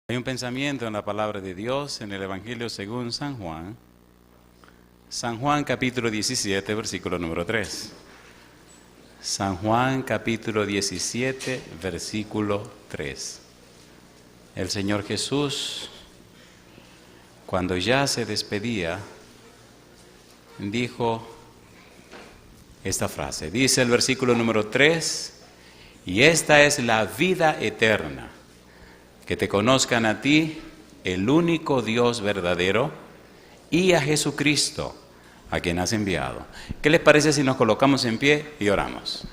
Hay un pensamiento en la palabra de Dios en el Evangelio según San Juan. San Juan capítulo 17, versículo número 3. San Juan capítulo 17, versículo 3. El Señor Jesús, cuando ya se despedía, dijo esta frase. Dice el versículo número 3, y esta es la vida eterna, que te conozcan a ti, el único Dios verdadero, y a Jesucristo, a quien has enviado. ¿Qué les parece si nos colocamos en pie y oramos?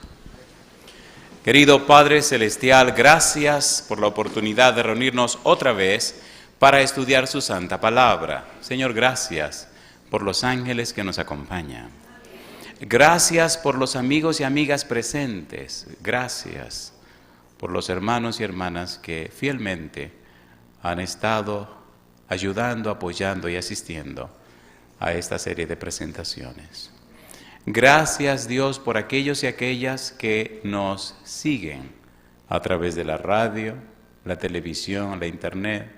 Querido Padre Celestial, gracias por la oportunidad de reunirnos otra vez para estudiar su santa palabra. Señor, gracias por los ángeles que nos acompañan. Gracias por los amigos y amigas presentes. Gracias por los hermanos y hermanas que fielmente han estado ayudando, apoyando y asistiendo a esta serie de presentaciones. Gracias, Dios, por aquellos y aquellas que nos siguen a través de la radio, la televisión, la internet.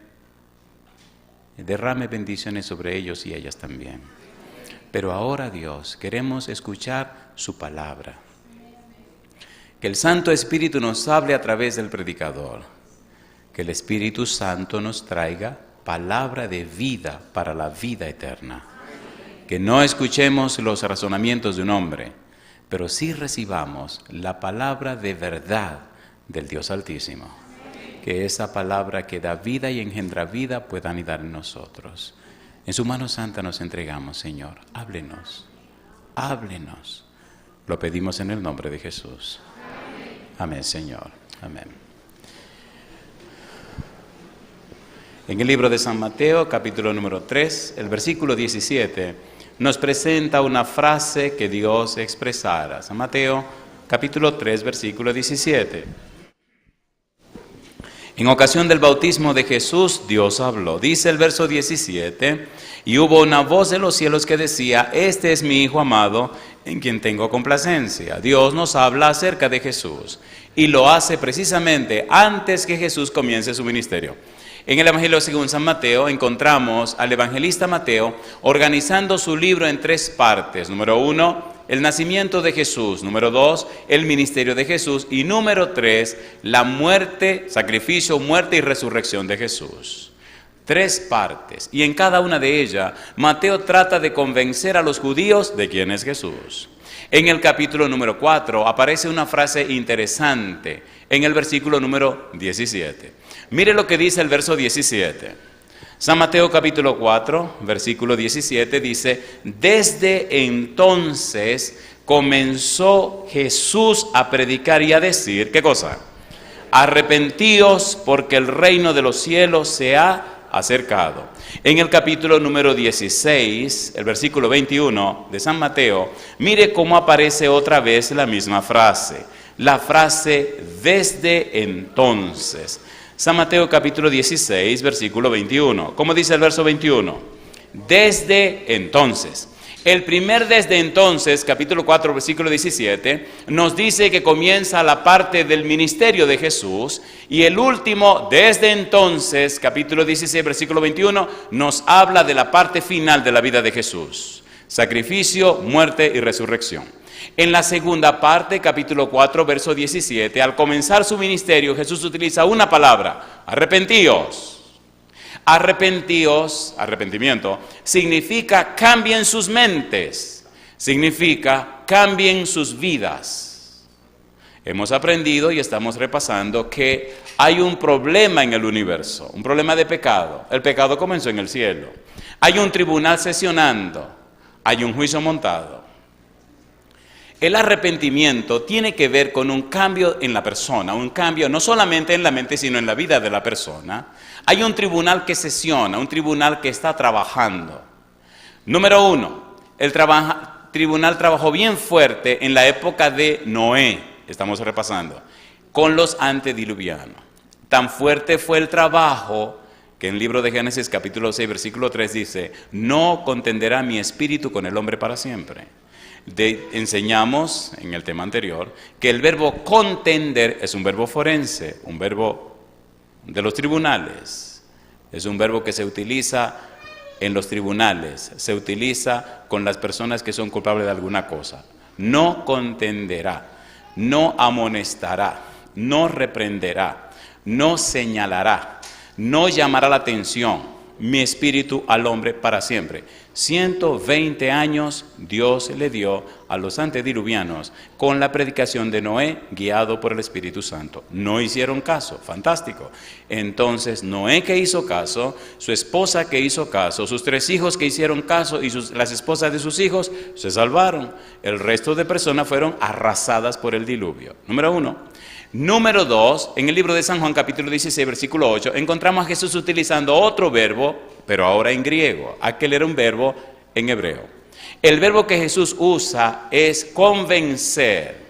Derrame bendiciones sobre ellos y ellas también. Pero ahora, Dios, queremos escuchar su palabra. Que el Santo Espíritu nos hable a través del predicador. Que el Espíritu Santo nos traiga palabra de vida para la vida eterna. Que no escuchemos los razonamientos de un hombre, pero sí recibamos la palabra de verdad del Dios Altísimo. Que esa palabra que da vida y engendra vida pueda anidar en nosotros. En su mano santa nos entregamos, Señor. Háblenos, háblenos. Lo pedimos en el nombre de Jesús. Amén, Señor. Amén. En el libro de San Mateo, capítulo número 3, el versículo 17, nos presenta una frase que Dios expresara. San Mateo, capítulo 3, versículo 17. En ocasión del bautismo de Jesús, Dios habló. Dice el verso 17, y hubo una voz de los cielos que decía, este es mi Hijo amado, en quien tengo complacencia. Dios nos habla acerca de Jesús y lo hace precisamente antes que Jesús comience su ministerio. En el Evangelio según San Mateo encontramos al evangelista Mateo organizando su libro en 3 partes. Número 1, el nacimiento de Jesús. Número 2, el ministerio de Jesús. Y número 3, la muerte, sacrificio, muerte y resurrección de Jesús. 3 partes. Y en cada una de ellas, Mateo trata de convencer a los judíos de quién es Jesús. En el capítulo número 4 aparece una frase interesante en el versículo número 17. Mire lo que dice el verso 17. San Mateo capítulo 4, versículo 17 dice, desde entonces comenzó Jesús a predicar y a decir, ¿qué cosa? Arrepentíos porque el reino de los cielos se ha acercado. En el capítulo número 16, el versículo 21 de San Mateo, mire cómo aparece otra vez la misma frase. La frase desde entonces. San Mateo capítulo 16, versículo 21. ¿Cómo dice el verso 21? Desde entonces. El primer desde entonces, capítulo 4, versículo 17, nos dice que comienza la parte del ministerio de Jesús. Y el último, desde entonces, capítulo 16, versículo 21, nos habla de la parte final de la vida de Jesús. Sacrificio, muerte y resurrección. En la segunda parte, capítulo 4, verso 17, al comenzar su ministerio, Jesús utiliza una palabra, arrepentíos. Arrepentíos, arrepentimiento, significa cambien sus mentes, significa cambien sus vidas. Hemos aprendido y estamos repasando que hay un problema en el universo, un problema de pecado. El pecado comenzó en el cielo. Hay un tribunal sesionando, hay un juicio montado. El arrepentimiento tiene que ver con un cambio en la persona, un cambio no solamente en la mente, sino en la vida de la persona. Hay un tribunal que sesiona, un tribunal que está trabajando. Número 1, el tribunal trabajó bien fuerte en la época de Noé, estamos repasando, con los antediluvianos. Tan fuerte fue el trabajo que en el libro de Génesis capítulo 6, versículo 3 dice, no contenderá mi espíritu con el hombre para siempre. Enseñamos en el tema anterior que el verbo contender es un verbo forense, un verbo de los tribunales. Es un verbo que se utiliza en los tribunales, se utiliza con las personas que son culpables de alguna cosa. No contenderá, no amonestará, no reprenderá, no señalará, no llamará la atención mi espíritu al hombre para siempre. 120 años Dios le dio a los antediluvianos con la predicación de Noé, guiado por el Espíritu Santo. No hicieron caso, fantástico. Entonces Noé, que hizo caso, su esposa que hizo caso, sus 3 hijos que hicieron caso y las esposas de sus hijos se salvaron. El resto de personas fueron arrasadas por el diluvio. Número 1. Número 2, en el libro de San Juan capítulo 16, versículo 8, encontramos a Jesús utilizando otro verbo, pero ahora en griego. Aquel era un verbo en hebreo. El verbo que Jesús usa es convencer.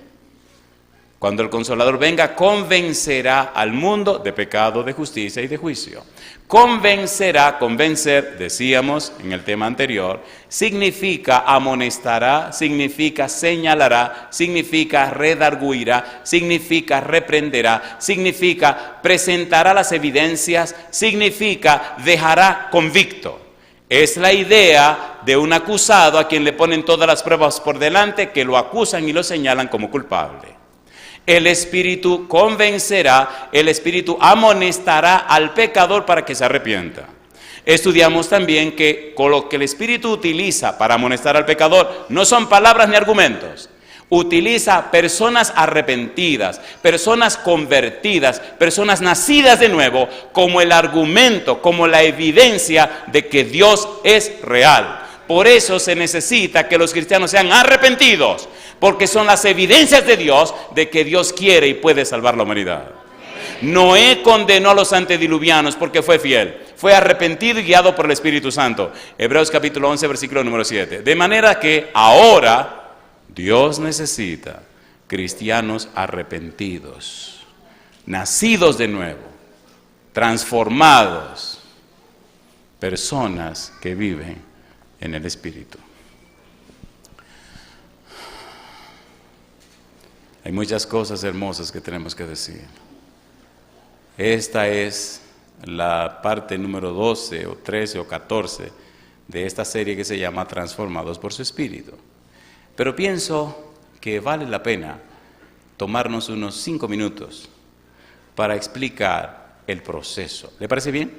Cuando el Consolador venga, convencerá al mundo de pecado, de justicia y de juicio. Convencerá, convencer, decíamos en el tema anterior, significa amonestará, significa señalará, significa redarguirá, significa reprenderá, significa presentará las evidencias, significa dejará convicto. Es la idea de un acusado a quien le ponen todas las pruebas por delante, que lo acusan y lo señalan como culpable. El Espíritu convencerá, el Espíritu amonestará al pecador para que se arrepienta. Estudiamos también que con lo que el Espíritu utiliza para amonestar al pecador no son palabras ni argumentos. Utiliza personas arrepentidas, personas convertidas, personas nacidas de nuevo como el argumento, como la evidencia de que Dios es real. Por eso se necesita que los cristianos sean arrepentidos, porque son las evidencias de Dios de que Dios quiere y puede salvar la humanidad. Noé condenó a los antediluvianos porque fue fiel, fue arrepentido y guiado por el Espíritu Santo. Hebreos capítulo 11, versículo número 7. De manera que ahora Dios necesita cristianos arrepentidos, nacidos de nuevo, transformados, personas que viven en el Espíritu. Hay muchas cosas hermosas que tenemos que decir. Esta es la parte número 12 o 13 o 14 de esta serie que se llama Transformados por su Espíritu. Pero pienso que vale la pena tomarnos unos 5 minutos para explicar el proceso. ¿Le parece bien?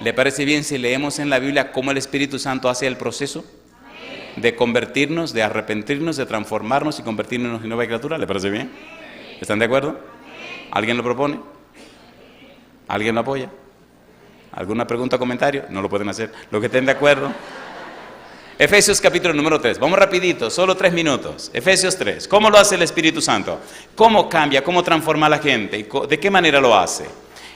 ¿Le parece bien si leemos en la Biblia cómo el Espíritu Santo hace el proceso de convertirnos, de arrepentirnos, de transformarnos y convertirnos en nueva criatura? ¿Le parece bien? ¿Están de acuerdo? ¿Alguien lo propone? ¿Alguien lo apoya? ¿Alguna pregunta o comentario? No lo pueden hacer. ¿Los que estén de acuerdo? Efesios capítulo número 3. Vamos rapidito, solo 3 minutos. Efesios 3. ¿Cómo lo hace el Espíritu Santo? ¿Cómo cambia? ¿Cómo transforma a la gente? ¿De qué manera lo hace?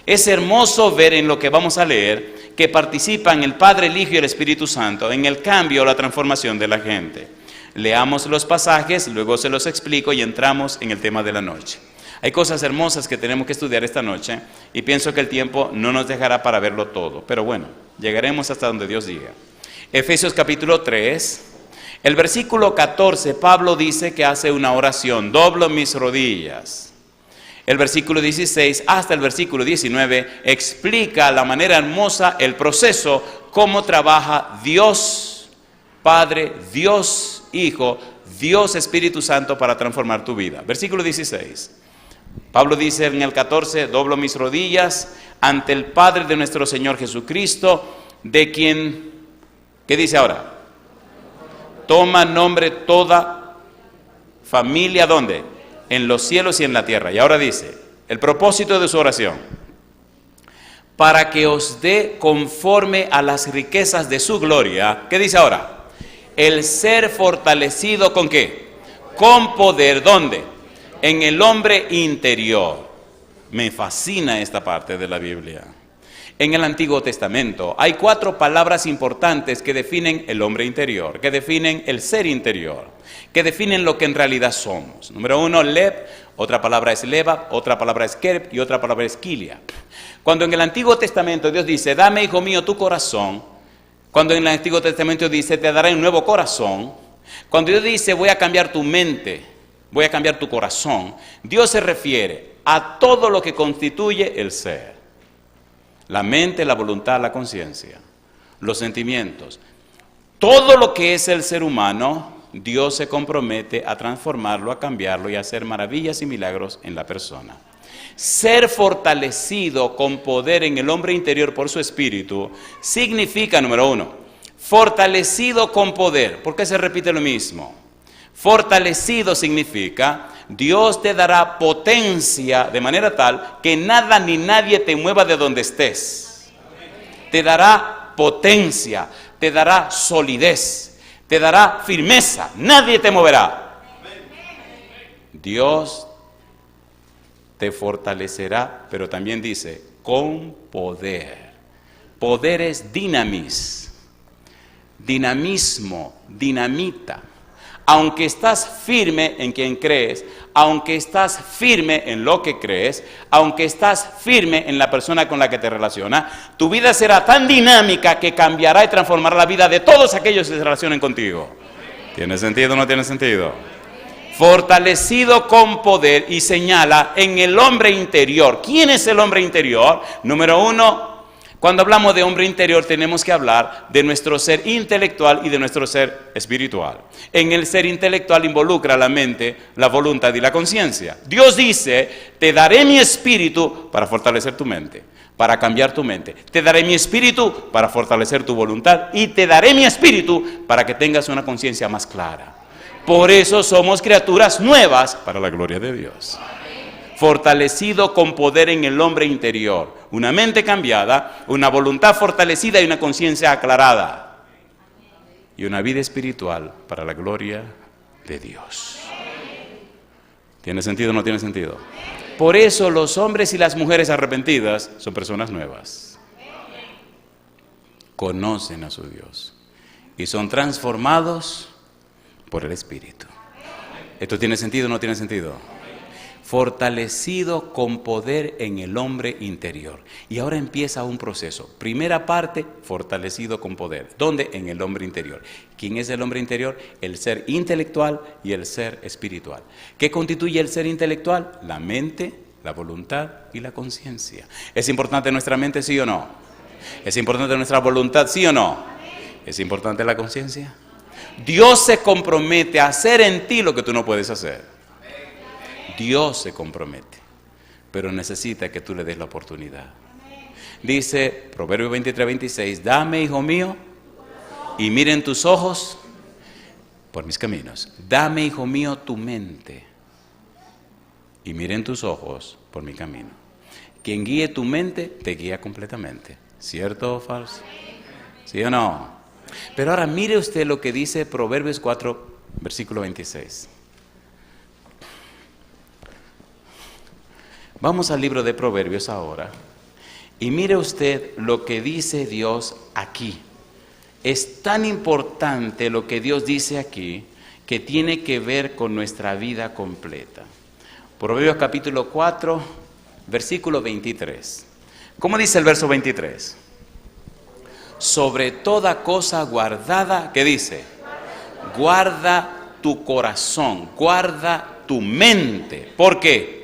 Es hermoso ver en lo que vamos a leer que participan el Padre, el Hijo y el Espíritu Santo en el cambio o la transformación de la gente. Leamos los pasajes, luego se los explico y entramos en el tema de la noche. Hay cosas hermosas que tenemos que estudiar esta noche y pienso que el tiempo no nos dejará para verlo todo. Pero bueno, llegaremos hasta donde Dios diga. Efesios capítulo 3, el versículo 14, Pablo dice que hace una oración, doblo mis rodillas. El versículo 16 hasta el versículo 19 explica la manera hermosa, el proceso, cómo trabaja Dios Padre, Dios Hijo, Dios Espíritu Santo para transformar tu vida. Versículo 16. Pablo dice en el 14, doblo mis rodillas ante el Padre de nuestro Señor Jesucristo, de quien, ¿qué dice ahora? Toma nombre toda familia, ¿dónde? En los cielos y en la tierra. Y ahora dice, el propósito de su oración, para que os dé conforme a las riquezas de su gloria. ¿Qué dice ahora? El ser fortalecido, ¿con qué? Con poder, ¿dónde? En el hombre interior. Me fascina esta parte de la Biblia. En el Antiguo Testamento hay 4 palabras importantes que definen el hombre interior, que definen el ser interior, que definen lo que en realidad somos. Número 1, Lev, otra palabra es Leva, otra palabra es Kerb y otra palabra es Kilia. Cuando en el Antiguo Testamento Dios dice, dame, hijo mío, tu corazón, cuando en el Antiguo Testamento dice, te daré un nuevo corazón, cuando Dios dice, voy a cambiar tu mente, voy a cambiar tu corazón, Dios se refiere a todo lo que constituye el ser. La mente, la voluntad, la conciencia, los sentimientos. Todo lo que es el ser humano, Dios se compromete a transformarlo, a cambiarlo y a hacer maravillas y milagros en la persona. Ser fortalecido con poder en el hombre interior por su espíritu significa, número uno, fortalecido con poder. ¿Por qué se repite lo mismo? Fortalecido significa Dios te dará potencia de manera tal que nada ni nadie te mueva de donde estés. Te dará potencia, te dará solidez, te dará firmeza, nadie te moverá. Dios te fortalecerá, pero también dice, con poder. Poder es dinamis, dinamismo, dinamita. Aunque estás firme en quien crees, aunque estás firme en lo que crees, aunque estás firme en la persona con la que te relacionas, tu vida será tan dinámica que cambiará y transformará la vida de todos aquellos que se relacionen contigo. ¿Tiene sentido o no tiene sentido? Fortalecido con poder, y señala en el hombre interior. ¿Quién es el hombre interior? Número uno, cuando hablamos de hombre interior tenemos que hablar de nuestro ser intelectual y de nuestro ser espiritual. En el ser intelectual involucra la mente, la voluntad y la conciencia. Dios dice, te daré mi espíritu para fortalecer tu mente, para cambiar tu mente. Te daré mi espíritu para fortalecer tu voluntad y te daré mi espíritu para que tengas una conciencia más clara. Por eso somos criaturas nuevas para la gloria de Dios. Fortalecido con poder en el hombre interior, una mente cambiada, una voluntad fortalecida y una conciencia aclarada, y una vida espiritual para la gloria de Dios. ¿Tiene sentido o no tiene sentido? Por eso los hombres y las mujeres arrepentidas son personas nuevas. Conocen a su Dios y son transformados por el Espíritu. ¿Esto tiene sentido o no tiene sentido? Fortalecido con poder en el hombre interior. Y ahora empieza un proceso. Primera parte, fortalecido con poder. ¿Dónde? En el hombre interior. ¿Quién es el hombre interior? El ser intelectual y el ser espiritual. ¿Qué constituye el ser intelectual? La mente, la voluntad y la conciencia. ¿Es importante nuestra mente, sí o no? ¿Es importante nuestra voluntad, sí o no? ¿Es importante la conciencia? Dios se compromete a hacer en ti lo que tú no puedes hacer. Dios se compromete, pero necesita que tú le des la oportunidad. Dice Proverbios 23:26, dame, hijo mío, y miren tus ojos por mis caminos. Dame, hijo mío, tu mente, y miren tus ojos por mi camino. Quien guíe tu mente, te guía completamente. ¿Cierto o falso? ¿Sí o no? Pero ahora mire usted lo que dice Proverbios 4, versículo 26. Vamos al libro de Proverbios ahora y mire usted lo que dice Dios aquí. Es tan importante lo que Dios dice aquí que tiene que ver con nuestra vida completa. Proverbios capítulo 4, versículo 23. ¿Cómo dice el verso 23? Sobre toda cosa guardada, ¿qué dice? Guarda tu corazón, guarda tu mente. ¿Por qué?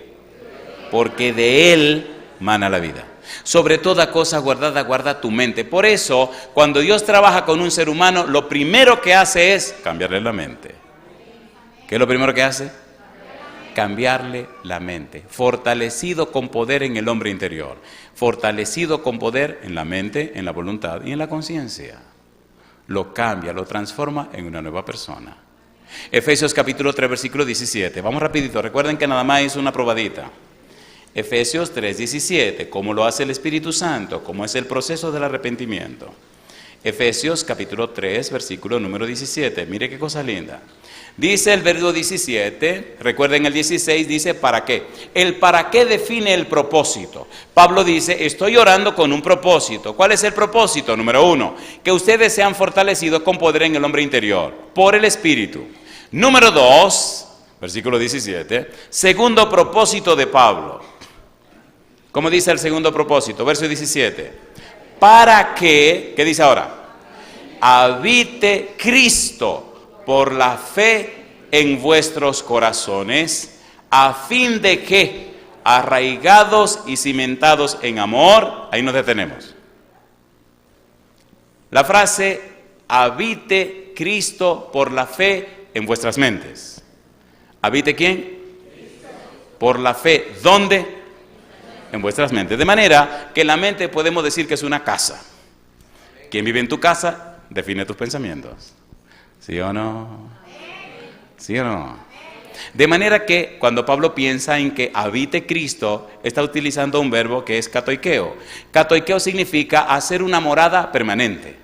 Porque de él mana la vida. Sobre toda cosa guardada, guarda tu mente. Por eso, cuando Dios trabaja con un ser humano, lo primero que hace es cambiarle la mente. ¿Qué es lo primero que hace? Cambiarle la mente. Fortalecido con poder en el hombre interior. Fortalecido con poder en la mente, en la voluntad y en la conciencia. Lo cambia, lo transforma en una nueva persona. Efesios capítulo 3, versículo 17. Vamos rapidito, recuerden que nada más hizo una probadita. Efesios 3:17, ¿cómo lo hace el Espíritu Santo? ¿Cómo es el proceso del arrepentimiento? Efesios capítulo 3, versículo número 17, mire qué cosa linda. Dice el verso 17, recuerden el 16, dice ¿para qué? El para qué define el propósito. Pablo dice, estoy orando con un propósito. ¿Cuál es el propósito? Número 1, que ustedes sean fortalecidos con poder en el hombre interior, por el Espíritu. Número 2, versículo 17, segundo propósito de Pablo. ¿Cómo dice el segundo propósito? Verso 17. Para que, ¿qué dice ahora? Habite Cristo por la fe en vuestros corazones, a fin de que, arraigados y cimentados en amor. Ahí nos detenemos. La frase, habite Cristo por la fe en vuestras mentes. ¿Habite quién? Por la fe. ¿Dónde? En vuestras mentes. De manera que la mente podemos decir que es una casa. ¿Quién vive en tu casa? Define tus pensamientos. ¿Sí o no? ¿Sí o no? De manera que cuando Pablo piensa en que habite Cristo, está utilizando un verbo que es katoikeo. Katoikeo significa hacer una morada permanente.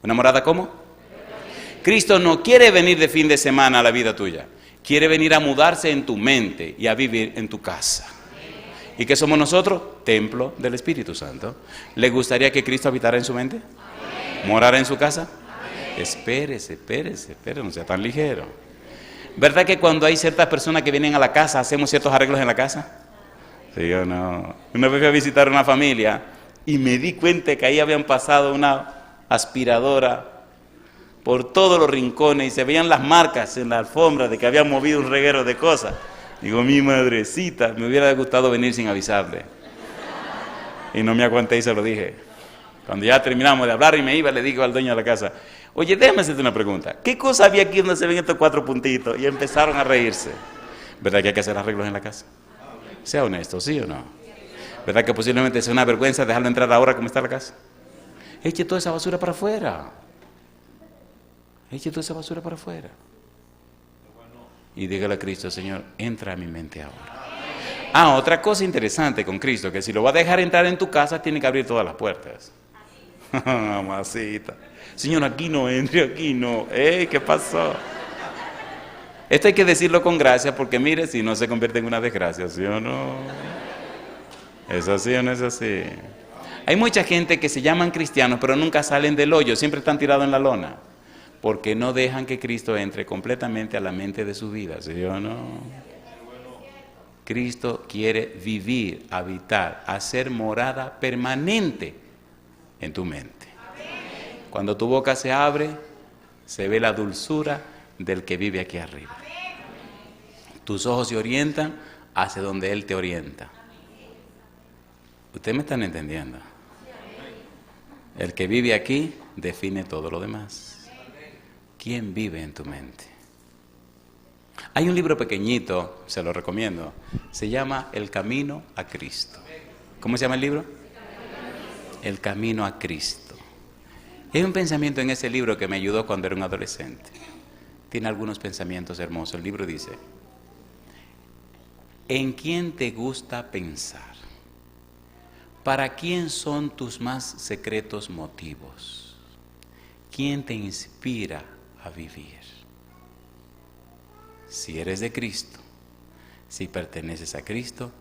¿Una morada cómo? Cristo no quiere venir de fin de semana a la vida tuya. Quiere venir a mudarse en tu mente y a vivir en tu casa. ¿Y qué somos nosotros? Templo del Espíritu Santo. ¿Le gustaría que Cristo habitara en su mente? ¿Morara en su casa? Espérese, no sea tan ligero. ¿Verdad que cuando hay ciertas personas que vienen a la casa, hacemos ciertos arreglos en la casa? ¿Sí o no? Una vez fui a visitar una familia y me di cuenta que ahí habían pasado una aspiradora por todos los rincones y se veían las marcas en la alfombra de que habían movido un reguero de cosas. Digo, mi madrecita, me hubiera gustado venir sin avisarle. Y no me aguanté y se lo dije. Cuando ya terminamos de hablar y me iba, le digo al dueño de la casa, oye, déjame hacerte una pregunta. ¿Qué cosa había aquí donde se ven estos 4 puntitos? Y empezaron a reírse. ¿Verdad que hay que hacer arreglos en la casa? Sea honesto, ¿sí o no? ¿Verdad que posiblemente sea una vergüenza dejarlo entrar ahora como está la casa? Eche toda esa basura para afuera. Eche toda esa basura para afuera. Y dígale a Cristo, Señor, entra a mi mente ahora. Otra cosa interesante con Cristo, que si lo va a dejar entrar en tu casa, tiene que abrir todas las puertas. Mamacita. Señor, aquí no entre, aquí no. ¿Qué pasó? Esto hay que decirlo con gracia, porque mire, si no se convierte en una desgracia, ¿sí o no? ¿Es así o no es así? Hay mucha gente que se llaman cristianos, pero nunca salen del hoyo, siempre están tirados en la lona. Porque no dejan que Cristo entre completamente a la mente de su vida, ¿sí o no? Cristo quiere vivir, habitar, hacer morada permanente en tu mente. Cuando tu boca se abre, se ve la dulzura del que vive aquí arriba. Tus ojos se orientan hacia donde Él te orienta. ¿Ustedes me están entendiendo? El que vive aquí define todo lo demás. ¿Quién vive en tu mente? Hay un libro pequeñito, se lo recomiendo, se llama El Camino a Cristo. ¿Cómo se llama el libro? El Camino a Cristo. Hay un pensamiento en ese libro que me ayudó cuando era un adolescente. Tiene algunos pensamientos hermosos. El libro dice, ¿en quién te gusta pensar? ¿Para quién son tus más secretos motivos? ¿Quién te inspira a vivir? Si eres de Cristo, si perteneces a Cristo,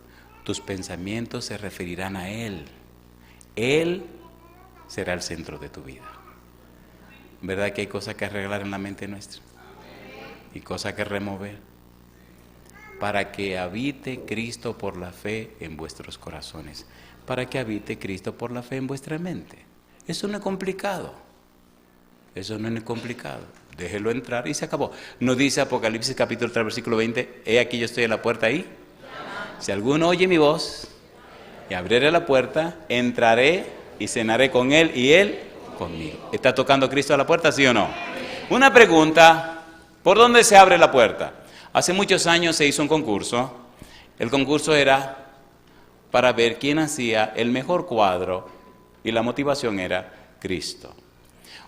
tus pensamientos se referirán a Él. Él será el centro de tu vida. ¿Verdad que hay cosas que arreglar en la mente nuestra? Y cosas que remover. Para que habite Cristo por la fe en vuestros corazones. Para que habite Cristo por la fe en vuestra mente. Eso no es complicado. Eso no es complicado. Déjelo entrar y se acabó. ¿No dice Apocalipsis capítulo 3 versículo 20? He aquí yo estoy en la puerta ahí. Si alguno oye mi voz y abriere la puerta, entraré y cenaré con él y él conmigo. ¿Está tocando Cristo a la puerta, sí o no? Una pregunta, ¿por dónde se abre la puerta? Hace muchos años se hizo un concurso. El concurso era para ver quién hacía el mejor cuadro y la motivación era Cristo.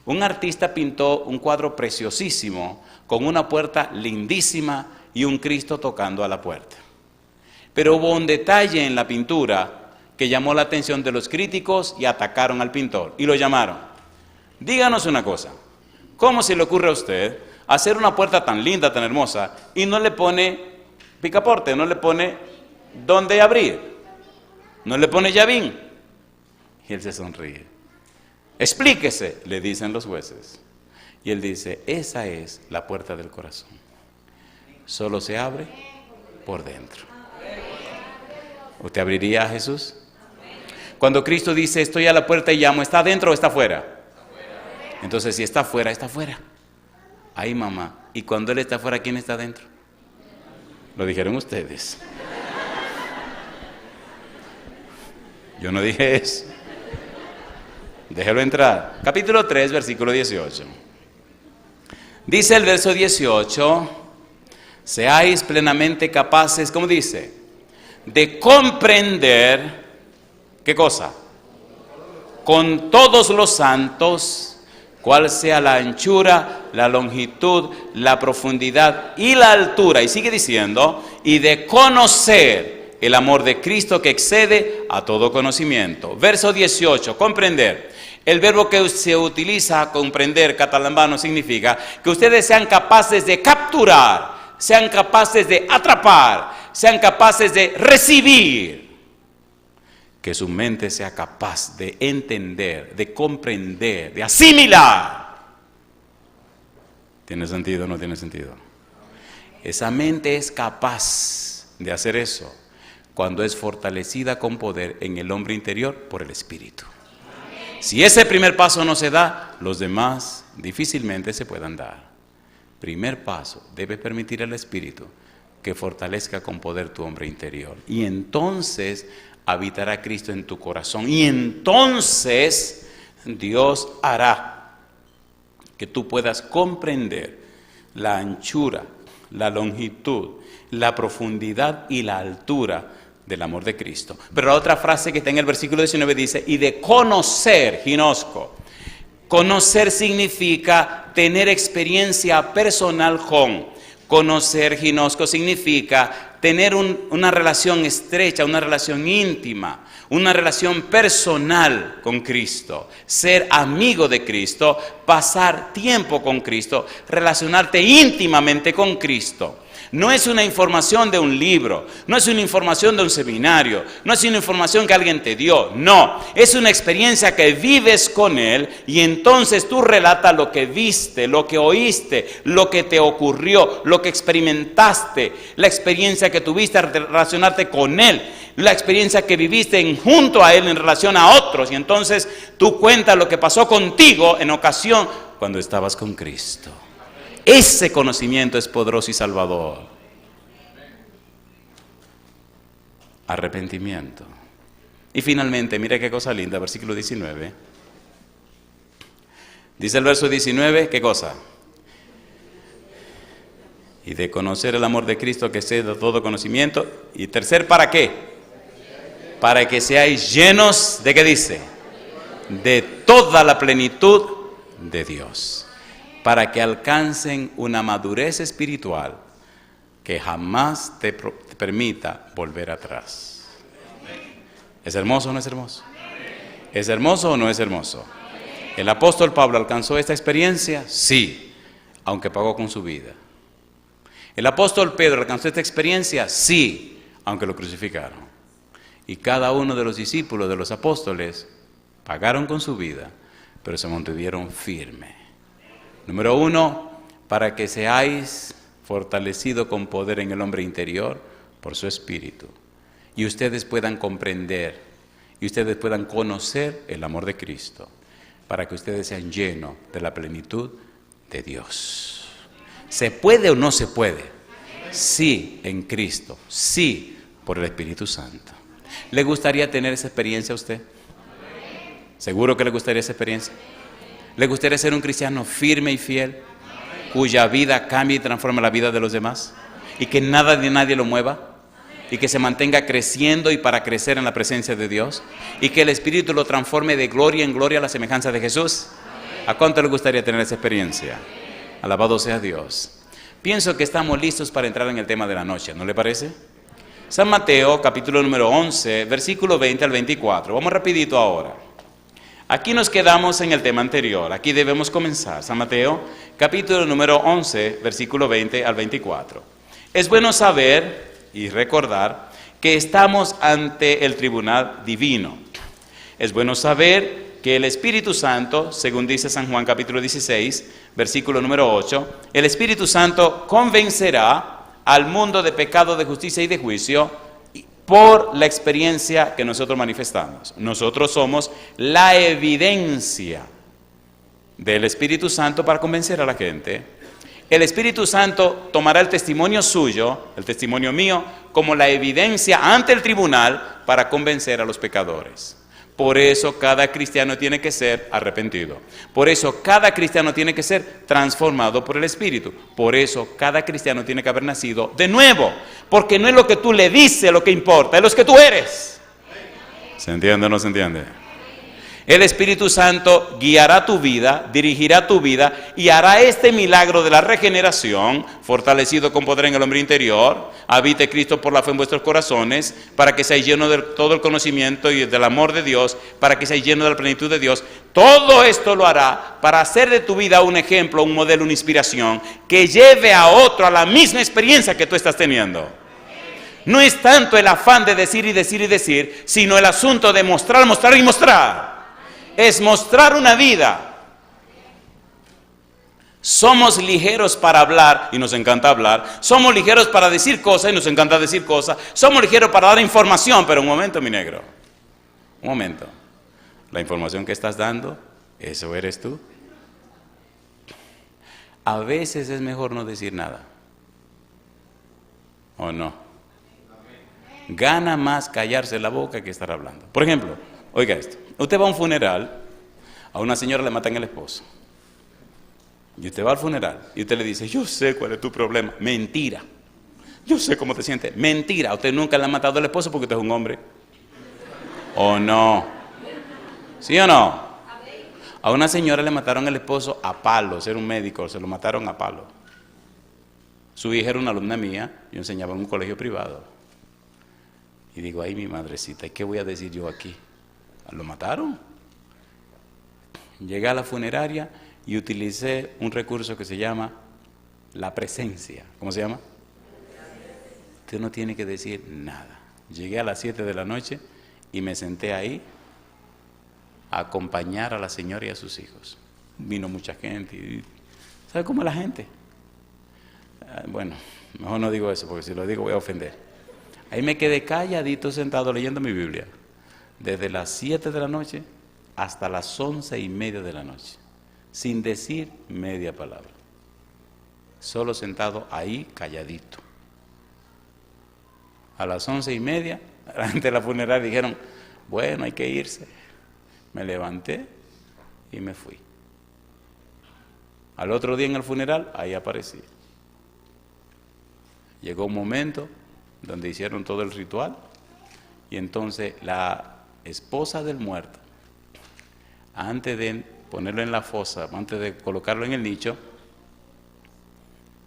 Un artista pintó un cuadro preciosísimo con una puerta lindísima y un Cristo tocando a la puerta. Pero hubo un detalle en la pintura que llamó la atención de los críticos y atacaron al pintor y lo llamaron. Díganos una cosa, ¿cómo se le ocurre a usted hacer una puerta tan linda, tan hermosa y no le pone picaporte, no le pone dónde abrir, no le pone llavín? Y él se sonríe. Explíquese, le dicen los jueces. Y él dice, esa es la puerta del corazón. Solo se abre por dentro. ¿Usted abriría a Jesús? Cuando Cristo dice, estoy a la puerta y llamo, ¿está adentro o está afuera? Entonces, si está afuera, está afuera. Ay, mamá. ¿Y cuando Él está afuera, quién está adentro? Lo dijeron ustedes. Yo no dije eso. Déjelo entrar. Capítulo 3, versículo 18. Dice el verso 18, seáis plenamente capaces, ¿cómo dice? De comprender, ¿qué cosa? Con todos los santos, cuál sea la anchura, la longitud, la profundidad y la altura. Y sigue diciendo, y de conocer el amor de Cristo que excede a todo conocimiento. Verso 18, comprender. El verbo que se utiliza, comprender, catalambano, significa que ustedes sean capaces de capturar, sean capaces de atrapar, sean capaces de recibir. Que su mente sea capaz de entender, de comprender, de asimilar. ¿Tiene sentido o no tiene sentido? Esa mente es capaz de hacer eso cuando es fortalecida con poder en el hombre interior por el Espíritu. Si ese primer paso no se da, los demás difícilmente se puedan dar. Primer paso, debe permitir al Espíritu que fortalezca con poder tu hombre interior. Y entonces habitará Cristo en tu corazón. Y entonces Dios hará que tú puedas comprender la anchura, la longitud, la profundidad y la altura del amor de Cristo. Pero la otra frase que está en el versículo 19 dice, y de conocer, ginosco. Conocer significa tener experiencia personal con. Conocer, ginosco, significa tener una relación estrecha, una relación íntima, una relación personal con Cristo. Ser amigo de Cristo, pasar tiempo con Cristo, relacionarte íntimamente con Cristo. No es una información de un libro, no es una información de un seminario, no es una información que alguien te dio, no, es una experiencia que vives con Él y entonces tú relatas lo que viste, lo que oíste, lo que te ocurrió, lo que experimentaste, la experiencia que tuviste al relacionarte con Él, la experiencia que viviste junto a Él en relación a otros y entonces tú cuentas lo que pasó contigo en ocasión cuando estabas con Cristo. Ese conocimiento es poderoso y salvador. Arrepentimiento. Y finalmente, mire qué cosa linda, versículo 19. Dice el verso 19, ¿qué cosa? Y de conocer el amor de Cristo que excede todo conocimiento. Y tercer, ¿para qué? Para que seáis llenos, ¿de qué dice? De toda la plenitud de Dios. Para que alcancen una madurez espiritual que jamás te permita volver atrás. ¿Es hermoso o no es hermoso? ¿Es hermoso o no es hermoso? ¿El apóstol Pablo alcanzó esta experiencia? Sí, aunque pagó con su vida. ¿El apóstol Pedro alcanzó esta experiencia? Sí, aunque lo crucificaron. Y cada uno de los discípulos de los apóstoles pagaron con su vida, pero se mantuvieron firmes. Número 1, para que seáis fortalecidos con poder en el hombre interior por su Espíritu. Y ustedes puedan comprender, y ustedes puedan conocer el amor de Cristo. Para que ustedes sean llenos de la plenitud de Dios. ¿Se puede o no se puede? Sí, en Cristo. Sí, por el Espíritu Santo. ¿Le gustaría tener esa experiencia a usted? ¿Seguro que le gustaría esa experiencia? ¿Le gustaría ser un cristiano firme y fiel, cuya vida cambie y transforme la vida de los demás? Y que nada ni nadie lo mueva, y que se mantenga creciendo y para crecer en la presencia de Dios, y que el Espíritu lo transforme de gloria en gloria a la semejanza de Jesús. ¿A cuánto le gustaría tener esa experiencia? Alabado sea Dios. Pienso que estamos listos para entrar en el tema de la noche, ¿no le parece? San Mateo, capítulo número 11, versículo 20 al 24. Vamos rapidito ahora. Aquí nos quedamos en el tema anterior, aquí debemos comenzar. San Mateo, capítulo número 11, versículo 20 al 24. Es bueno saber y recordar que estamos ante el tribunal divino. Es bueno saber que el Espíritu Santo, según dice San Juan capítulo 16, versículo número 8, el Espíritu Santo convencerá al mundo de pecado, de justicia y de juicio por la experiencia que nosotros manifestamos. Nosotros somos la evidencia del Espíritu Santo para convencer a la gente. El Espíritu Santo tomará el testimonio suyo, el testimonio mío, como la evidencia ante el tribunal para convencer a los pecadores. Por eso cada cristiano tiene que ser arrepentido. Por eso cada cristiano tiene que ser transformado por el Espíritu. Por eso cada cristiano tiene que haber nacido de nuevo. Porque no es lo que tú le dices lo que importa, es lo que tú eres. ¿Se entiende o no se entiende? El Espíritu Santo guiará tu vida, dirigirá tu vida y hará este milagro de la regeneración, fortalecido con poder en el hombre interior. Habite Cristo por la fe en vuestros corazones, para que seáis llenos de todo el conocimiento y del amor de Dios, para que seáis llenos de la plenitud de Dios. Todo esto lo hará para hacer de tu vida un ejemplo, un modelo, una inspiración, que lleve a otro a la misma experiencia que tú estás teniendo. No es tanto el afán de decir y decir y decir, sino el asunto de mostrar, mostrar y mostrar. Es mostrar una vida. Somos ligeros para hablar y nos encanta hablar. Somos ligeros para decir cosas y nos encanta decir cosas. Somos ligeros para dar información, pero un momento, mi negro. Un momento. La información que estás dando, ¿eso eres tú? A veces es mejor no decir nada. ¿O no? Gana más callarse la boca que estar hablando. Por ejemplo, oiga esto. Usted va a un funeral, a una señora le matan el esposo. Y usted va al funeral y usted le dice, yo sé cuál es tu problema. Mentira. Yo sé cómo te sientes. Mentira. A usted nunca le han matado el esposo porque usted es un hombre. ¿O no? ¿Sí o no? A una señora le mataron el esposo a palos. Era un médico, se lo mataron a palos. Su hija era una alumna mía, yo enseñaba en un colegio privado. Y digo, ay, mi madrecita, ¿qué voy a decir yo aquí? Lo mataron. Llegué a la funeraria y utilicé un recurso que se llama la presencia. ¿Cómo se llama? Usted no tiene que decir nada. Llegué a las 7 de la noche y me senté ahí a acompañar a la señora y a sus hijos. Vino mucha gente. Y, ¿sabe cómo es la gente? Bueno, mejor no digo eso porque si lo digo voy a ofender. Ahí me quedé calladito sentado leyendo mi Biblia. Desde las 7 de la noche hasta las 11:30 de la noche, sin decir media palabra, solo sentado ahí calladito. A las 11:30, antes de la funeraria dijeron, bueno, hay que irse. Me levanté y me fui. Al otro día en el funeral, ahí aparecí. Llegó un momento donde hicieron todo el ritual y entonces la esposa del muerto, antes de ponerlo en la fosa, antes de colocarlo en el nicho,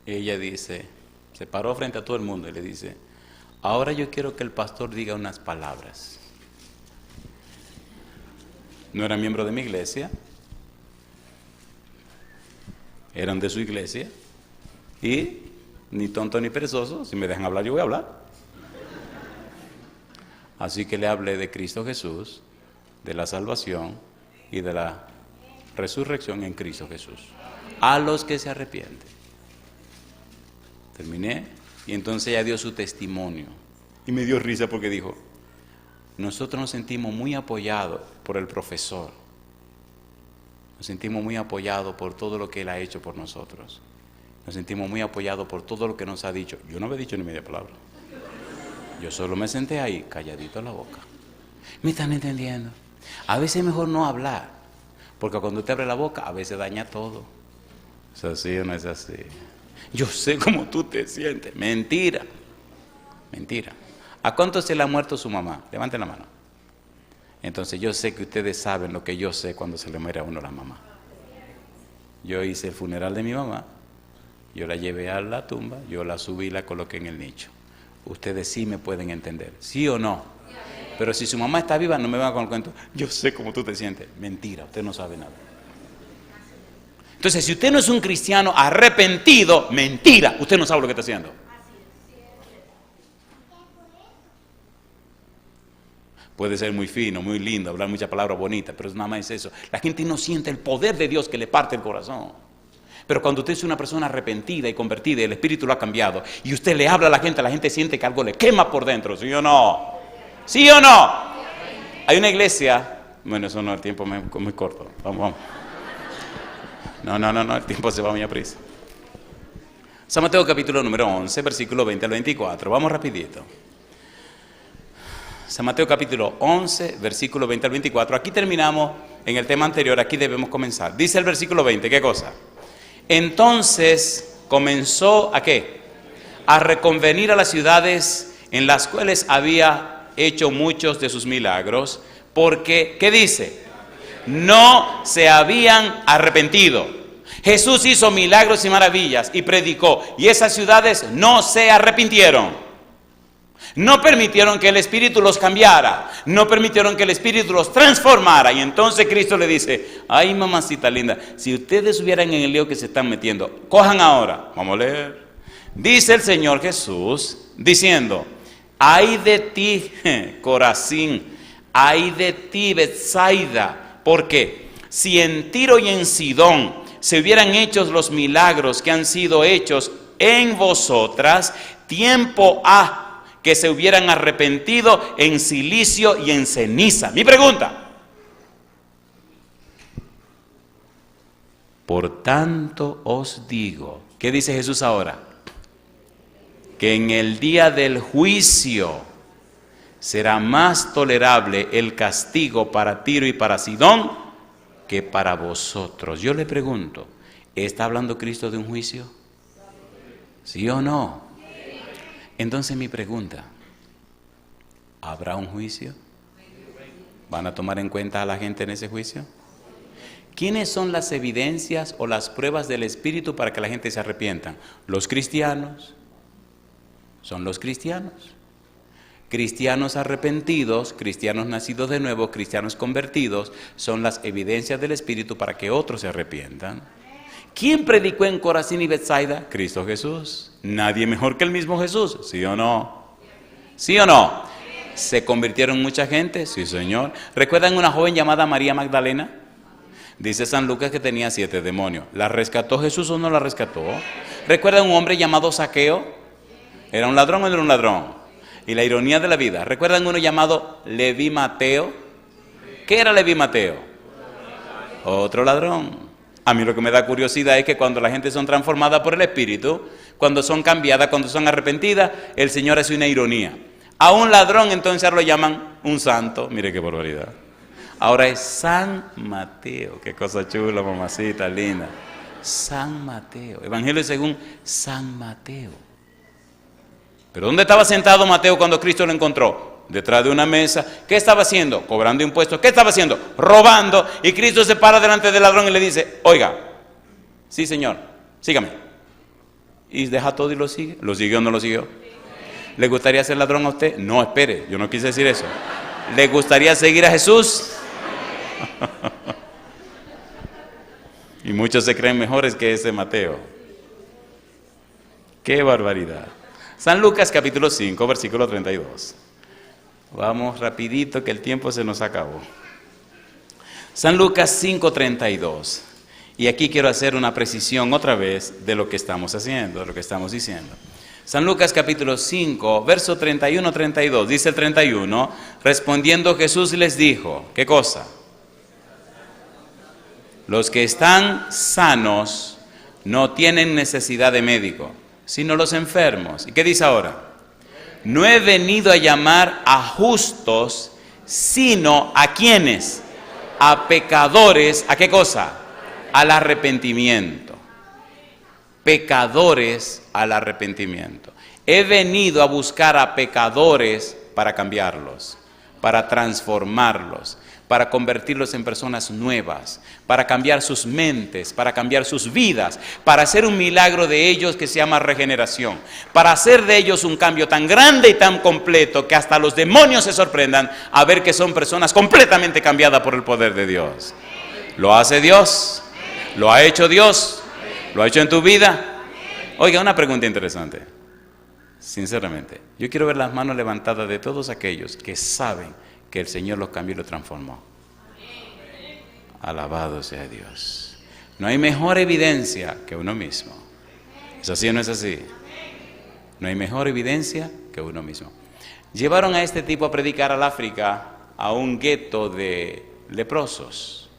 ella dice, se paró frente a todo el mundo y le dice, ahora yo quiero que el pastor diga unas palabras. No eran miembros de mi iglesia, eran de su iglesia y ni tonto ni perezoso, si me dejan hablar yo voy a hablar. Así que le hablé de Cristo Jesús, de la salvación y de la resurrección en Cristo Jesús. A los que se arrepienten. Terminé y entonces ella dio su testimonio. Y me dio risa porque dijo, nosotros nos sentimos muy apoyados por el profesor. Nos sentimos muy apoyados por todo lo que él ha hecho por nosotros. Nos sentimos muy apoyados por todo lo que nos ha dicho. Yo no había dicho ni media palabra. Yo solo me senté ahí, calladito la boca. ¿Me están entendiendo? A veces es mejor no hablar, porque cuando usted abre la boca, a veces daña todo. ¿Es así o no es así? Yo sé cómo tú te sientes. Mentira. Mentira. ¿A cuánto se le ha muerto su mamá? Levanten la mano. Entonces yo sé que ustedes saben lo que yo sé cuando se le muere a uno la mamá. Yo hice el funeral de mi mamá, yo la llevé a la tumba, yo la subí y la coloqué en el nicho. Ustedes sí me pueden entender, ¿sí o no? Pero si su mamá está viva, no me van con el cuento, yo sé cómo tú te sientes. Mentira, usted no sabe nada. Entonces, si usted no es un cristiano arrepentido, mentira, usted no sabe lo que está haciendo. Puede ser muy fino, muy lindo, hablar muchas palabras bonitas, pero nada más es eso. La gente no siente el poder de Dios que le parte el corazón. Pero cuando usted es una persona arrepentida y convertida, el Espíritu lo ha cambiado, y usted le habla a la gente siente que algo le quema por dentro, ¿sí o no? ¿Sí o no? Hay una iglesia, bueno, eso no, el tiempo es muy corto, vamos. No, el tiempo se va muy a prisa. San Mateo capítulo número 11, versículo 20 al 24. Vamos rapidito. San Mateo capítulo 11, versículo 20 al 24. Aquí terminamos en el tema anterior, aquí debemos comenzar. Dice el versículo 20, ¿qué cosa? Entonces comenzó ¿a qué? A reconvenir a las ciudades en las cuales había hecho muchos de sus milagros, porque, ¿qué dice? No se habían arrepentido. Jesús hizo milagros y maravillas y predicó, y esas ciudades no se arrepintieron. No permitieron que el Espíritu los cambiara, no permitieron que el Espíritu los transformara. Y entonces Cristo le dice, ay mamacita linda, si ustedes estuvieran en el lío que se están metiendo, cojan ahora, vamos a leer. Dice el Señor Jesús, diciendo, ay de ti, Corazín, ay de ti, Betsaida, porque si en Tiro y en Sidón se hubieran hecho los milagros que han sido hechos en vosotras, tiempo ha que se hubieran arrepentido en silicio y en ceniza. Mi pregunta: por tanto os digo, ¿qué dice Jesús ahora? Que en el día del juicio será más tolerable el castigo para Tiro y para Sidón que para vosotros. Yo le pregunto, ¿está hablando Cristo de un juicio? ¿Sí o no? Entonces mi pregunta, ¿habrá un juicio? ¿Van a tomar en cuenta a la gente en ese juicio? ¿Quiénes son las evidencias o las pruebas del Espíritu para que la gente se arrepienta? Los cristianos. Son los cristianos. Cristianos arrepentidos, cristianos nacidos de nuevo, cristianos convertidos, son las evidencias del Espíritu para que otros se arrepientan. ¿Quién predicó en Corazín y Betsaida? Cristo Jesús. Nadie mejor que el mismo Jesús, ¿sí o no? ¿Sí o no? ¿Se convirtieron mucha gente? Sí, Señor. ¿Recuerdan una joven llamada María Magdalena? Dice San Lucas que tenía 7 demonios. ¿La rescató Jesús o no la rescató? ¿Recuerdan un hombre llamado Zaqueo? ¿Era un ladrón o no era un ladrón? Y la ironía de la vida, ¿recuerdan uno llamado Leví Mateo? ¿Qué era Leví Mateo? Otro ladrón. A mí lo que me da curiosidad es que cuando la gente son transformadas por el Espíritu, cuando son cambiadas, cuando son arrepentidas, el Señor hace una ironía. A un ladrón entonces ahora lo llaman un santo. Mire qué barbaridad. Ahora es San Mateo. Qué cosa chula, mamacita linda. San Mateo. Evangelio según San Mateo. ¿Pero dónde estaba sentado Mateo cuando Cristo lo encontró? Detrás de una mesa. ¿Qué estaba haciendo? Cobrando impuestos. ¿Qué estaba haciendo? Robando. Y Cristo se para delante del ladrón y le dice, oiga, sí señor, sígame. Y deja todo y lo sigue. ¿Lo siguió o no lo siguió? ¿Le gustaría ser ladrón a usted? No, espere, yo no quise decir eso. ¿Le gustaría seguir a Jesús? Y muchos se creen mejores que ese Mateo. ¡Qué barbaridad! San Lucas capítulo 5, versículo 32. Vamos rapidito que el tiempo se nos acabó. San Lucas 5, 32. Y aquí quiero hacer una precisión otra vez de lo que estamos haciendo, de lo que estamos diciendo. San Lucas capítulo 5, verso 31, 32. Dice el 31, respondiendo Jesús les dijo, ¿qué cosa? Los que están sanos no tienen necesidad de médico, sino los enfermos. ¿Y qué dice ahora? No he venido a llamar a justos, sino ¿a quiénes? A pecadores. ¿A qué cosa? Al arrepentimiento. Pecadores al arrepentimiento. He venido a buscar a pecadores para cambiarlos, para transformarlos, para convertirlos en personas nuevas, para cambiar sus mentes, para cambiar sus vidas, para hacer un milagro de ellos que se llama regeneración, para hacer de ellos un cambio tan grande y tan completo que hasta los demonios se sorprendan a ver que son personas completamente cambiadas por el poder de Dios. ¿Lo hace Dios? ¿Lo ha hecho Dios? ¿Lo ha hecho en tu vida? Oiga, una pregunta interesante. Sinceramente, yo quiero ver las manos levantadas de todos aquellos que saben que el Señor los cambió y los transformó. Alabado sea Dios. No hay mejor evidencia que uno mismo. ¿Es así o no es así? No hay mejor evidencia que uno mismo. Llevaron a este tipo a predicar al África, a un gueto de leprosos.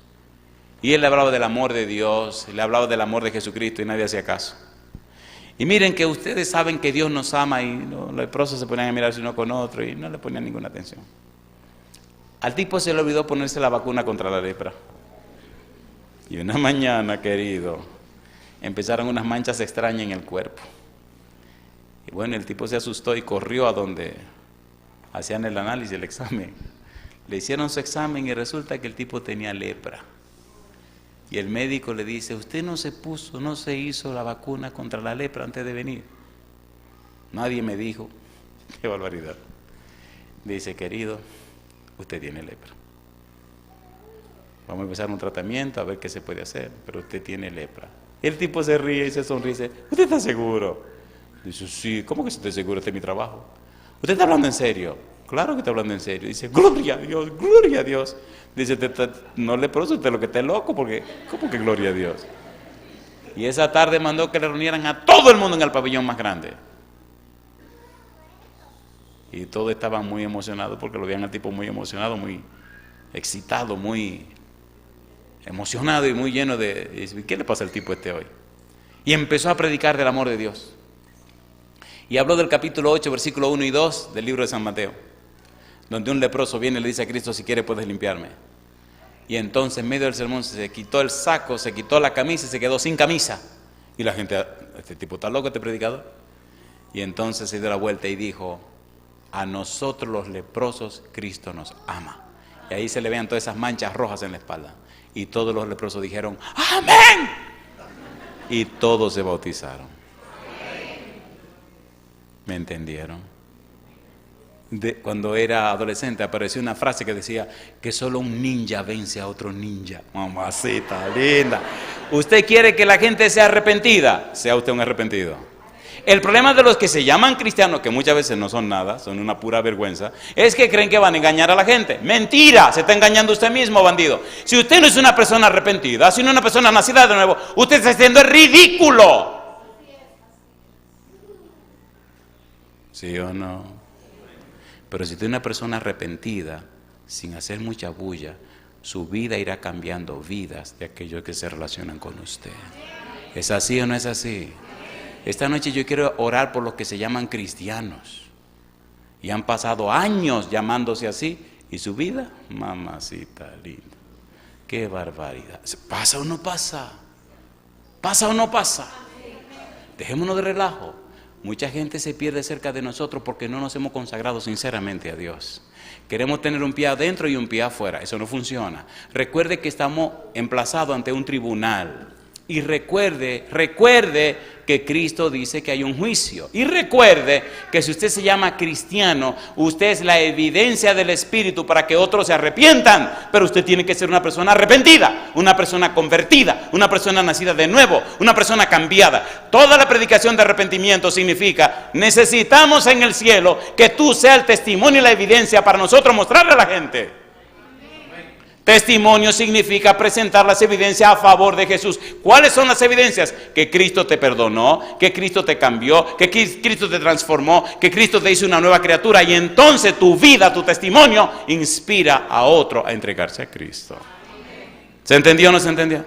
Y él le hablaba del amor de Dios, le hablaba del amor de Jesucristo y nadie hacía caso. Y miren que ustedes saben que Dios nos ama y los leprosos se ponían a mirarse uno con otro y no le ponían ninguna atención. Al tipo se le olvidó ponerse la vacuna contra la lepra. Y una mañana, querido, empezaron unas manchas extrañas en el cuerpo. Y bueno, el tipo se asustó y corrió a donde hacían el análisis, el examen. Le hicieron su examen y resulta que el tipo tenía lepra. Y el médico le dice, usted no se hizo la vacuna contra la lepra antes de venir. Nadie me dijo. Qué barbaridad. Dice, querido, usted tiene lepra. Vamos a empezar un tratamiento a ver qué se puede hacer, pero usted tiene lepra. El tipo se ríe y se sonríe. ¿Usted está seguro? Dice, sí, ¿cómo que estoy seguro? Este es mi trabajo. ¿Usted está hablando en serio? Claro que está hablando en serio. Dice, gloria a Dios, gloria a Dios. Dice, no leproso, usted lo que está loco, porque ¿cómo que gloria a Dios? Y esa tarde mandó que le reunieran a todo el mundo en el pabellón más grande. Y todos estaban muy emocionados porque lo veían al tipo muy emocionado, muy excitado, muy emocionado y muy lleno de... Y dice, ¿qué le pasa al tipo este hoy? Y empezó a predicar del amor de Dios. Y habló del capítulo 8, versículo 1 y 2 del libro de San Mateo, donde un leproso viene y le dice a Cristo, si quiere puedes limpiarme. Y entonces en medio del sermón se quitó el saco, se quitó la camisa y se quedó sin camisa. Y la gente, este tipo está loco, este predicador. Y entonces se dio la vuelta y dijo, a nosotros los leprosos Cristo nos ama. Y ahí se le vean todas esas manchas rojas en la espalda. Y todos los leprosos dijeron, ¡amén! Y todos se bautizaron. ¿Me entendieron? Cuando era adolescente apareció una frase que decía que solo un ninja vence a otro ninja. Mamacita linda. ¿Usted quiere que la gente sea arrepentida? Sea usted un arrepentido. El problema de los que se llaman cristianos, que muchas veces no son nada, son una pura vergüenza, es que creen que van a engañar a la gente. Mentira, se está engañando usted mismo, bandido. Si usted no es una persona arrepentida, sino una persona nacida de nuevo, usted está haciendo el ridículo. ¿Sí o no? Pero si usted es una persona arrepentida, sin hacer mucha bulla, su vida irá cambiando vidas de aquellos que se relacionan con usted. ¿Es así o no es así? Esta noche yo quiero orar por los que se llaman cristianos y han pasado años llamándose así y su vida, mamacita linda, qué barbaridad. ¿Pasa o no pasa? ¿Pasa o no pasa? Dejémonos de relajo. Mucha gente se pierde cerca de nosotros porque no nos hemos consagrado sinceramente a Dios. Queremos tener un pie adentro y un pie afuera. Eso no funciona. Recuerde que estamos emplazados ante un tribunal. Y recuerde que Cristo dice que hay un juicio. Y recuerde que si usted se llama cristiano, usted es la evidencia del Espíritu para que otros se arrepientan. Pero usted tiene que ser una persona arrepentida, una persona convertida, una persona nacida de nuevo, una persona cambiada. Toda la predicación de arrepentimiento significa, necesitamos en el cielo que tú seas el testimonio y la evidencia para nosotros mostrarle a la gente. Testimonio significa presentar las evidencias a favor de Jesús. ¿Cuáles son las evidencias? Que Cristo te perdonó, que Cristo te cambió, que Cristo te transformó, que Cristo te hizo una nueva criatura. Y entonces tu vida, tu testimonio, inspira a otro a entregarse a Cristo. ¿Se entendió o no se entendió?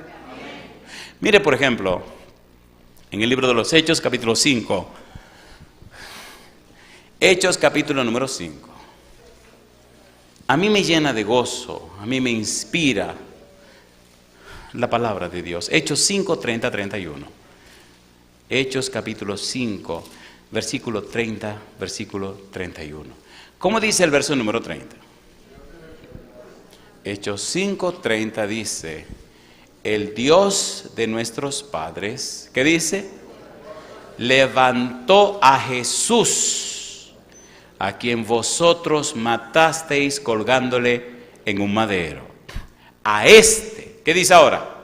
Mire, por ejemplo, en el libro de los Hechos, capítulo 5. Hechos, capítulo número 5. A mí me llena de gozo, a mí me inspira la palabra de Dios. Hechos 5, 30, 31. Hechos capítulo 5, versículo 30, versículo 31. ¿Cómo dice el verso número 30? Hechos 5, 30 dice, el Dios de nuestros padres, ¿qué dice? Levantó a Jesús, a quien vosotros matasteis colgándole en un madero. A este, ¿qué dice ahora?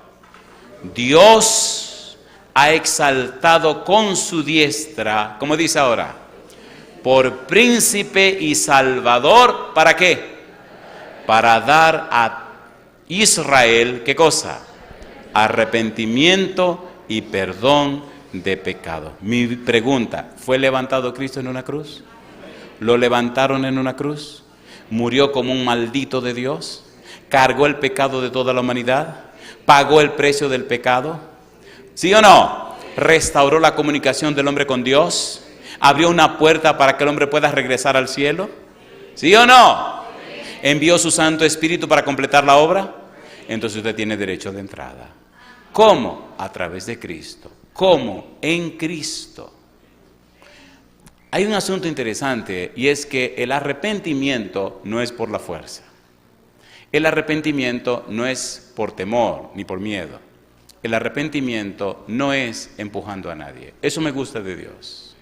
Dios ha exaltado con su diestra, ¿cómo dice ahora? Por príncipe y salvador, ¿para qué? Para dar a Israel, ¿qué cosa? Arrepentimiento y perdón de pecado. Mi pregunta, ¿fue levantado Cristo en una cruz? ¿Lo levantaron en una cruz? ¿Murió como un maldito de Dios? ¿Cargó el pecado de toda la humanidad? ¿Pagó el precio del pecado? ¿Sí o no? restauró la comunicación del hombre con Dios, abrió una puerta para que el hombre pueda regresar al cielo. ¿Sí o no? Envió su Santo Espíritu para completar la obra. Entonces usted tiene derecho de entrada. ¿Cómo? A través de Cristo. ¿Cómo? En Cristo. Hay un asunto interesante y es que el arrepentimiento no es por la fuerza. El arrepentimiento no es por temor ni por miedo. El arrepentimiento no es empujando a nadie. Eso me gusta de Dios.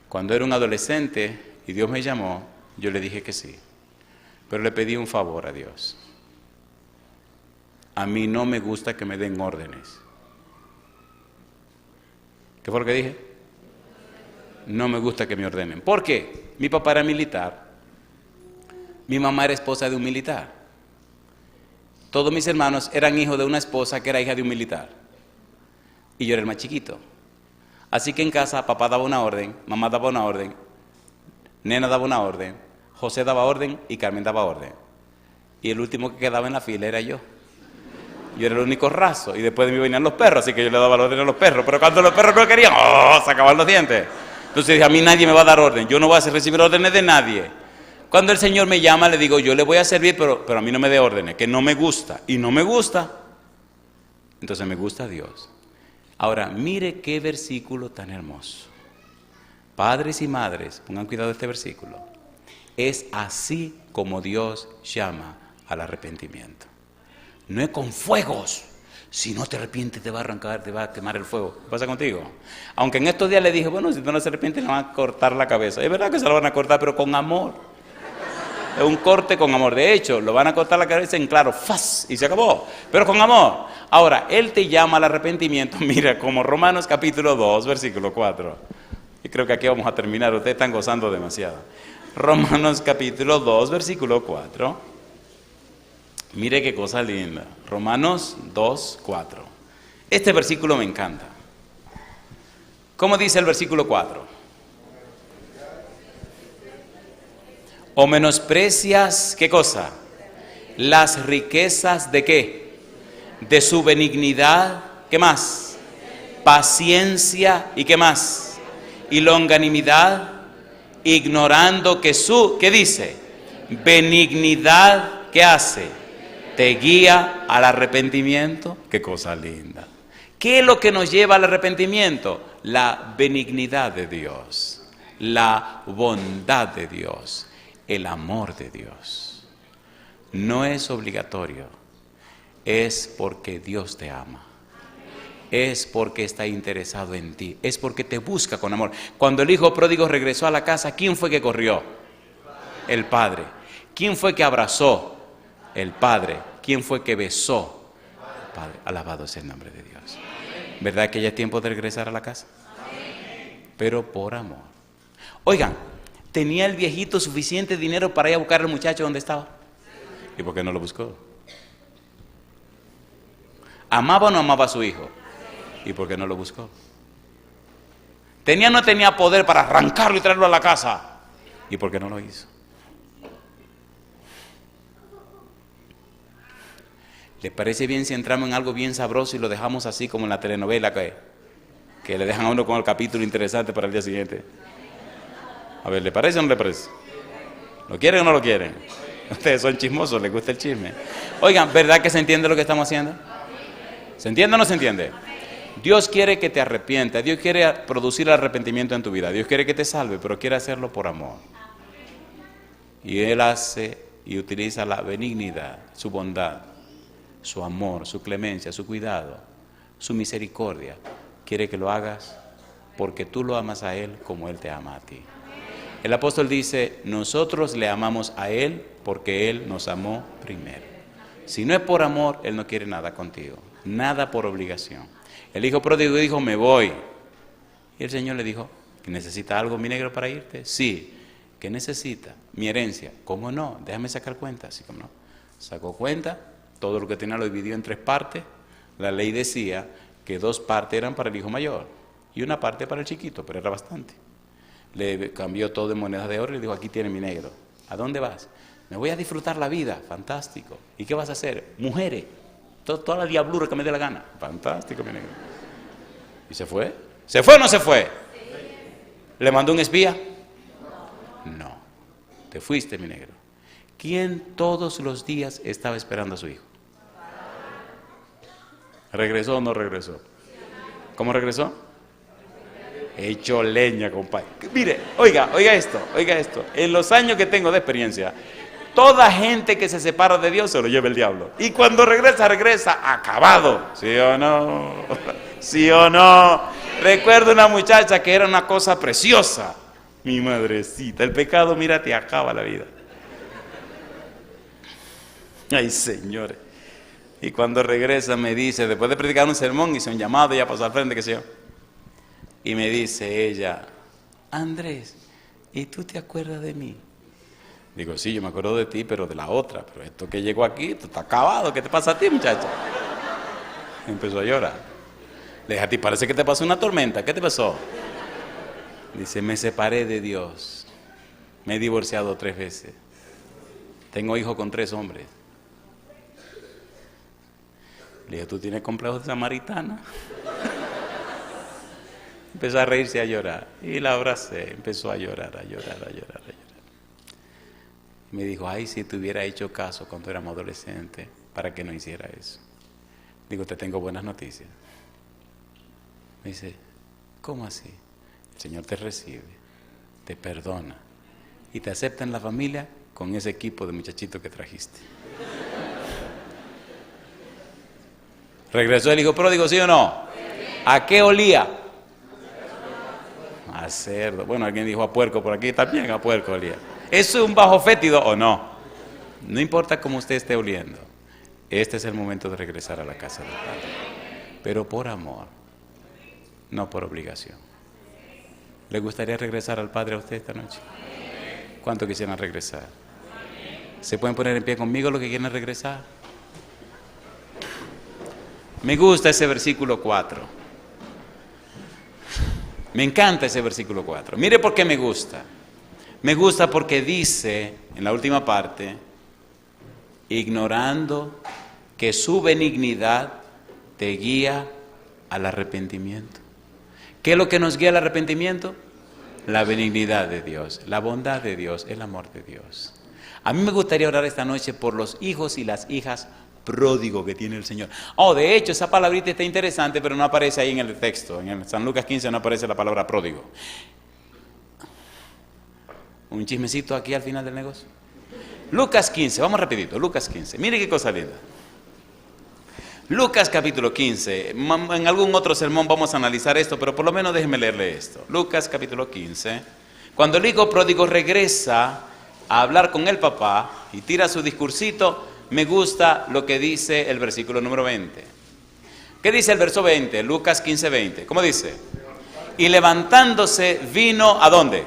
Cuando era un adolescente y Dios me llamó, yo le dije que sí. Pero le pedí un favor a Dios. A mí no me gusta que me den órdenes. ¿Qué fue lo que dije? No me gusta que me ordenen. ¿Por qué? Mi papá era militar. Mi mamá era esposa de un militar. Todos mis hermanos eran hijos de una esposa que era hija de un militar. Y yo era el más chiquito. Así que en casa papá daba una orden, mamá daba una orden, Nena daba una orden, José daba orden y Carmen daba orden. Y el último que quedaba en la fila era yo. Yo era el único raso y después de mí venían los perros, así que yo le daba la orden a los perros. Pero cuando los perros no querían, sacaban los dientes. Entonces dije, a mí nadie me va a dar orden, yo no voy a recibir órdenes de nadie. Cuando el Señor me llama, le digo, yo le voy a servir, pero a mí no me dé órdenes, que no me gusta. Y no me gusta. Entonces me gusta Dios. Ahora, mire qué versículo tan hermoso. Padres y madres, pongan cuidado de este versículo. Es así como Dios llama al arrepentimiento. No es con fuegos. Si no te arrepientes te va a arrancar, te va a quemar el fuego. ¿Qué pasa contigo? Aunque en estos días le dije, bueno, si tú no se arrepientes le van a cortar la cabeza. Es verdad que se lo van a cortar, pero con amor. Es un corte con amor. De hecho, lo van a cortar la cabeza en claro, ¡faz! Y se acabó. Pero con amor. Ahora, Él te llama al arrepentimiento, mira, como Romanos capítulo 2, versículo 4. Y creo que aquí vamos a terminar, ustedes están gozando demasiado. Romanos capítulo 2, versículo 4. Mire qué cosa linda. Romanos 2, 4. Este versículo me encanta. ¿Cómo dice el versículo 4? O menosprecias, ¿qué cosa? Las riquezas de ¿qué? De su benignidad, ¿qué más? Paciencia, ¿y qué más? Y longanimidad, ignorando que su, ¿qué dice? Benignidad, ¿qué hace? Te guía al arrepentimiento. Qué cosa linda. ¿Qué es lo que nos lleva al arrepentimiento? La benignidad de Dios, la bondad de Dios, el amor de Dios. No es obligatorio, es porque Dios te ama. Es porque está interesado en ti, es porque te busca con amor. Cuando el hijo pródigo regresó a la casa, ¿quién fue que corrió? El padre. ¿Quién fue que abrazó? El Padre. ¿Quién fue que besó? El Padre. Alabado sea el nombre de Dios. ¿Verdad que ya es tiempo de regresar a la casa? Pero por amor. Oigan, ¿tenía el viejito suficiente dinero para ir a buscar al muchacho donde estaba? ¿Y por qué no lo buscó? ¿Amaba o no amaba a su hijo? ¿Y por qué no lo buscó? ¿Tenía o no tenía poder para arrancarlo y traerlo a la casa? ¿Y por qué no lo hizo? ¿Les parece bien si entramos en algo bien sabroso y lo dejamos así como en la telenovela que le dejan a uno con el capítulo interesante para el día siguiente? A ver, ¿le parece o no le parece? ¿Lo quieren o no lo quieren? Ustedes son chismosos, les gusta el chisme. Oigan, ¿verdad que se entiende lo que estamos haciendo? ¿Se entiende o no se entiende? Dios quiere que te arrepientas, Dios quiere producir el arrepentimiento en tu vida, Dios quiere que te salve, pero quiere hacerlo por amor. Y Él hace y utiliza la benignidad, su bondad, su amor, su clemencia, su cuidado, su misericordia. Quiere que lo hagas porque tú lo amas a Él como Él te ama a ti. El apóstol dice, nosotros le amamos a Él porque Él nos amó primero. Si no es por amor, Él no quiere nada contigo, nada por obligación. El hijo pródigo dijo, me voy. Y el Señor le dijo, ¿necesita algo, mi negro, para irte? Sí. ¿Qué necesita? Mi herencia. ¿Cómo no? Déjame sacar cuenta. Así como no. Sacó cuenta. Todo lo que tenía lo dividió en 3 partes. La ley decía que 2 partes eran para el hijo mayor y 1 parte para el chiquito, pero era bastante. Le cambió todo en monedas de oro y le dijo, aquí tiene mi negro. ¿A dónde vas? Me voy a disfrutar la vida. Fantástico. ¿Y qué vas a hacer? Mujeres. Toda la diablura que me dé la gana. Fantástico, mi negro. ¿Y se fue? ¿Se fue o no se fue? ¿Le mandó un espía? No. Te fuiste, mi negro. ¿Quién todos los días estaba esperando a su hijo? ¿Regresó o no regresó? ¿Cómo regresó? Hecho leña, compadre. Mire, oiga esto. En los años que tengo de experiencia, toda gente que se separa de Dios se lo lleva el diablo. Y cuando regresa acabado. ¿Sí o no? ¿Sí o no? Recuerdo una muchacha que era una cosa preciosa. Mi madrecita, el pecado, mira, te acaba la vida. Ay, señores. Y cuando regresa me dice, después de predicar un sermón, hice un llamado, ya pasó al frente, qué sé yo. Y me dice ella, Andrés, ¿y tú te acuerdas de mí? Digo, sí, yo me acuerdo de ti, pero de la otra. Pero esto que llegó aquí, esto está acabado. ¿Qué te pasa a ti, muchacha? Empezó a llorar. Le dije, a ti parece que te pasó una tormenta. ¿Qué te pasó? Dice, me separé de Dios. Me he divorciado 3 veces. Tengo hijos con 3 hombres. Le dije, ¿tú tienes complejos de samaritana? Empezó a reírse y a llorar. Y la abracé. Empezó a llorar. Me dijo, ay, si te hubiera hecho caso cuando éramos adolescentes, para que no hiciera eso. Digo, te tengo buenas noticias. Me dice, ¿cómo así? El Señor te recibe, te perdona y te acepta en la familia con ese equipo de muchachitos que trajiste. ¿Regresó el hijo pródigo, sí o no? ¿A qué olía? A cerdo. Bueno, alguien dijo a puerco por aquí, también a puerco olía. ¿Eso es un bajo fétido o no? No importa cómo usted esté oliendo. Este es el momento de regresar a la casa del Padre. Pero por amor, no por obligación. ¿Le gustaría regresar al Padre a usted esta noche? ¿Cuánto quisieran regresar? ¿Se pueden poner en pie conmigo los que quieren regresar? Me gusta ese versículo 4. Me encanta ese versículo 4. Mire por qué me gusta. Me gusta porque dice, en la última parte, ignorando que su benignidad te guía al arrepentimiento. ¿Qué es lo que nos guía al arrepentimiento? La benignidad de Dios, la bondad de Dios, el amor de Dios. A mí me gustaría orar esta noche por los hijos y las hijas pródigos que tiene el Señor. De hecho, esa palabrita está interesante, pero no aparece ahí en el texto. En el San Lucas 15 no aparece la palabra pródigo. Un chismecito aquí al final del negocio. Lucas 15, vamos rapidito, Lucas 15. Mire qué cosa linda. Lucas capítulo 15. En algún otro sermón vamos a analizar esto, pero por lo menos déjeme leerle esto. Lucas capítulo 15. Cuando el hijo pródigo regresa a hablar con el papá y tira su discursito, me gusta lo que dice el versículo número 20. ¿Qué dice el verso 20? Lucas 15, 20. ¿Cómo dice? Y levantándose vino, ¿a dónde?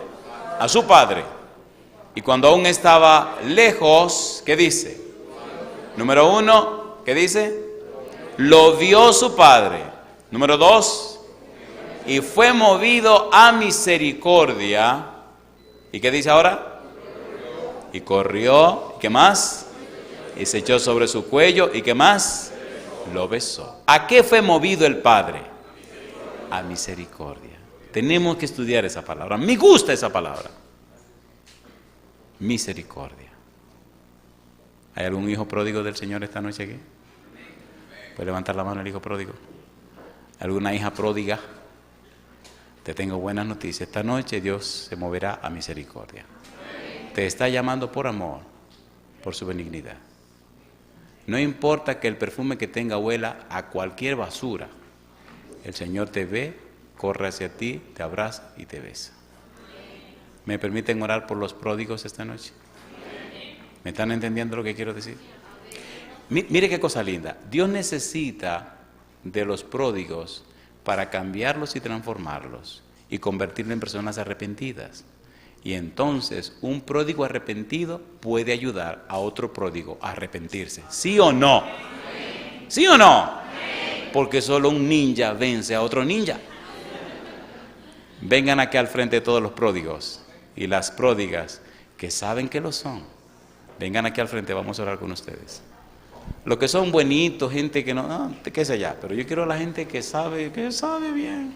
A su padre. Y cuando aún estaba lejos, ¿qué dice? Número 1, ¿qué dice? Lo vio su padre. Número 2, y fue movido a misericordia. ¿Y qué dice ahora? Y corrió. ¿Qué más? Y se echó sobre su cuello. ¿Y qué más? Lo besó. ¿A qué fue movido el padre? A misericordia. Tenemos que estudiar esa palabra. Me gusta esa palabra. Misericordia. ¿Hay algún hijo pródigo del Señor esta noche aquí? ¿Puede levantar la mano el hijo pródigo? ¿Alguna hija pródiga? Te tengo buenas noticias. Esta noche Dios se moverá a misericordia. Te está llamando por amor, por su benignidad. No importa que el perfume que tenga huela a cualquier basura. El Señor te ve, corre hacia ti, te abraza y te besa. ¿Me permiten orar por los pródigos esta noche? ¿Me están entendiendo lo que quiero decir? Mire qué cosa linda. Dios necesita de los pródigos para cambiarlos y transformarlos y convertirlos en personas arrepentidas. Y entonces un pródigo arrepentido puede ayudar a otro pródigo a arrepentirse. ¿Sí o no? ¿Sí o no? Porque solo un ninja vence a otro ninja. Vengan aquí al frente todos los pródigos y las pródigas que saben que lo son. Vengan aquí al frente, vamos a orar con ustedes. Los que son buenitos, gente que no, qué sé ya, pero yo quiero a la gente que sabe bien.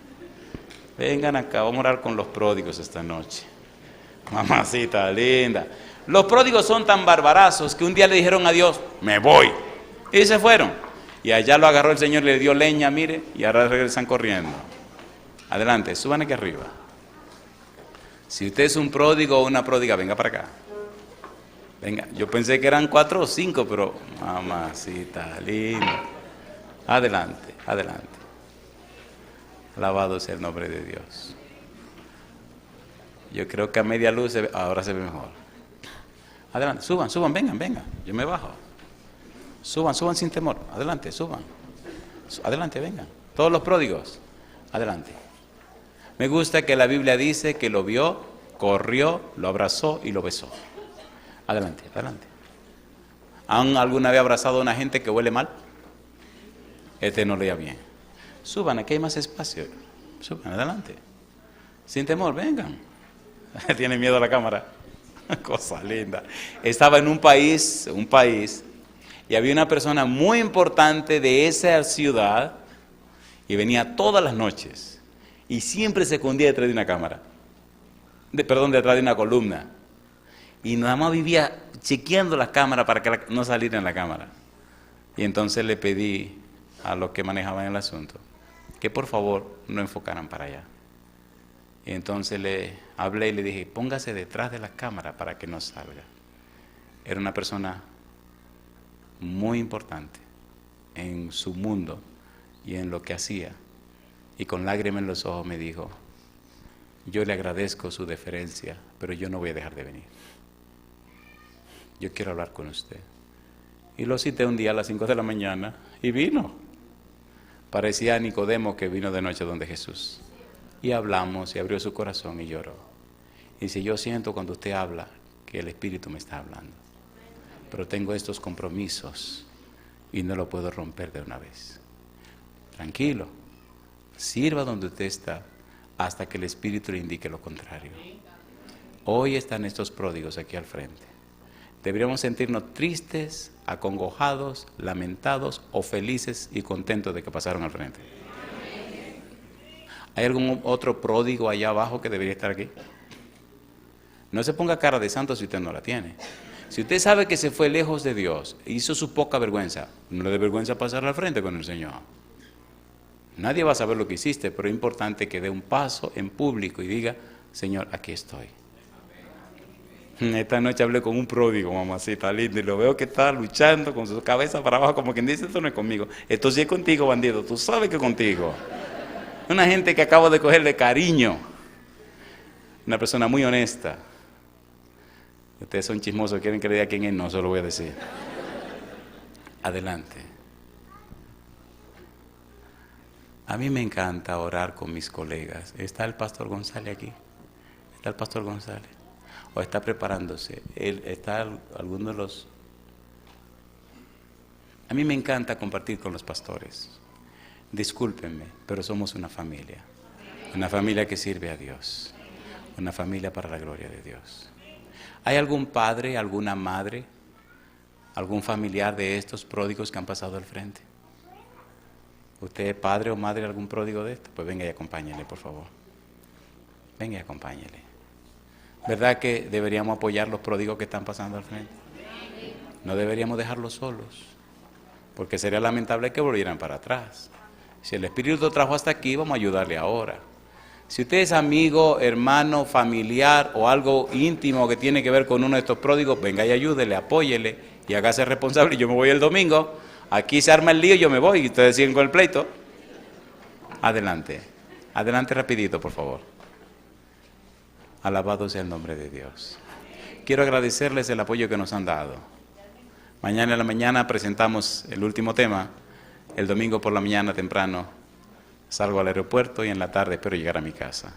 Vengan acá, vamos a orar con los pródigos esta noche. Mamacita linda. Los pródigos son tan barbarazos que un día le dijeron a Dios, me voy. Y se fueron. Y allá lo agarró el Señor, le dio leña, mire, y ahora regresan corriendo. Adelante, suban aquí arriba. Si usted es un pródigo o una pródiga, venga para acá. Venga, yo pensé que eran 4 o 5, pero mamacita linda. Adelante, adelante. Alabado sea el nombre de Dios. Yo creo que a media luz ahora se ve mejor. Adelante, suban, vengan. Yo me bajo. Suban sin temor. Adelante, suban. Adelante, vengan. Todos los pródigos. Adelante. Me gusta que la Biblia dice que lo vio, corrió, lo abrazó y lo besó. Adelante. ¿Han alguna vez abrazado a una gente que huele mal? Este no leía bien. Suban, aquí hay más espacio. Suban, adelante. Sin temor, vengan. Tiene miedo a la cámara. Cosa linda. Estaba en un país, y había una persona muy importante de esa ciudad, y venía todas las noches, y siempre se escondía detrás de una cámara. Detrás de una columna. Y nada más vivía chequeando las cámaras para que no saliera en la cámara. Y entonces le pedí a los que manejaban el asunto que por favor no enfocaran para allá. Y entonces le hablé y le dije, póngase detrás de la cámara para que no salga. Era una persona muy importante en su mundo y en lo que hacía. Y con lágrimas en los ojos me dijo, yo le agradezco su deferencia, pero yo no voy a dejar de venir. Yo quiero hablar con usted. Y lo cité un día a las 5 de la mañana y vino. Parecía Nicodemo que vino de noche donde Jesús. Y hablamos y abrió su corazón y lloró. Y dice, yo siento cuando usted habla que el Espíritu me está hablando. Pero tengo estos compromisos y no lo puedo romper de una vez. Tranquilo, sirva donde usted está hasta que el Espíritu le indique lo contrario. Hoy están estos pródigos aquí al frente. Deberíamos sentirnos tristes, acongojados, lamentados o felices y contentos de que pasaron al frente. ¿Hay algún otro pródigo allá abajo que debería estar aquí? No se ponga cara de santo si usted no la tiene. Si usted sabe que se fue lejos de Dios, hizo su poca vergüenza, no le dé vergüenza pasar al frente con el Señor. Nadie va a saber lo que hiciste, pero es importante que dé un paso en público y diga, Señor, aquí estoy. Esta noche hablé con un pródigo, mamacita linda, y lo veo que está luchando con su cabeza para abajo, como quien dice, esto no es conmigo. Esto sí es contigo, bandido, tú sabes que es contigo. Una gente que acabo de cogerle cariño. Una persona muy honesta. Ustedes son chismosos, quieren que le diga quién es, no, se lo voy a decir. Adelante. A mí me encanta orar con mis colegas. ¿Está el pastor González aquí? ¿Está el pastor González? ¿O está preparándose? ¿Está alguno de los...? A mí me encanta compartir con los pastores. Discúlpenme, pero somos una familia que sirve a Dios, una familia para la gloria de Dios. ¿Hay algún padre, alguna madre, algún familiar de estos pródigos que han pasado al frente? ¿Usted es padre o madre de algún pródigo de estos? Pues venga y acompáñele, por favor. Venga y acompáñele. ¿Verdad que deberíamos apoyar los pródigos que están pasando al frente? No deberíamos dejarlos solos, porque sería lamentable que volvieran para atrás. Si el Espíritu lo trajo hasta aquí, vamos a ayudarle ahora. Si usted es amigo, hermano, familiar o algo íntimo que tiene que ver con uno de estos pródigos, venga y ayúdele, apóyele y hágase responsable. Yo me voy el domingo, aquí se arma el lío, yo me voy y ustedes siguen con el pleito. Adelante, adelante rapidito, por favor. Alabado sea el nombre de Dios. Quiero agradecerles el apoyo que nos han dado. Mañana en la mañana presentamos el último tema. El domingo por la mañana temprano salgo al aeropuerto y en la tarde espero llegar a mi casa.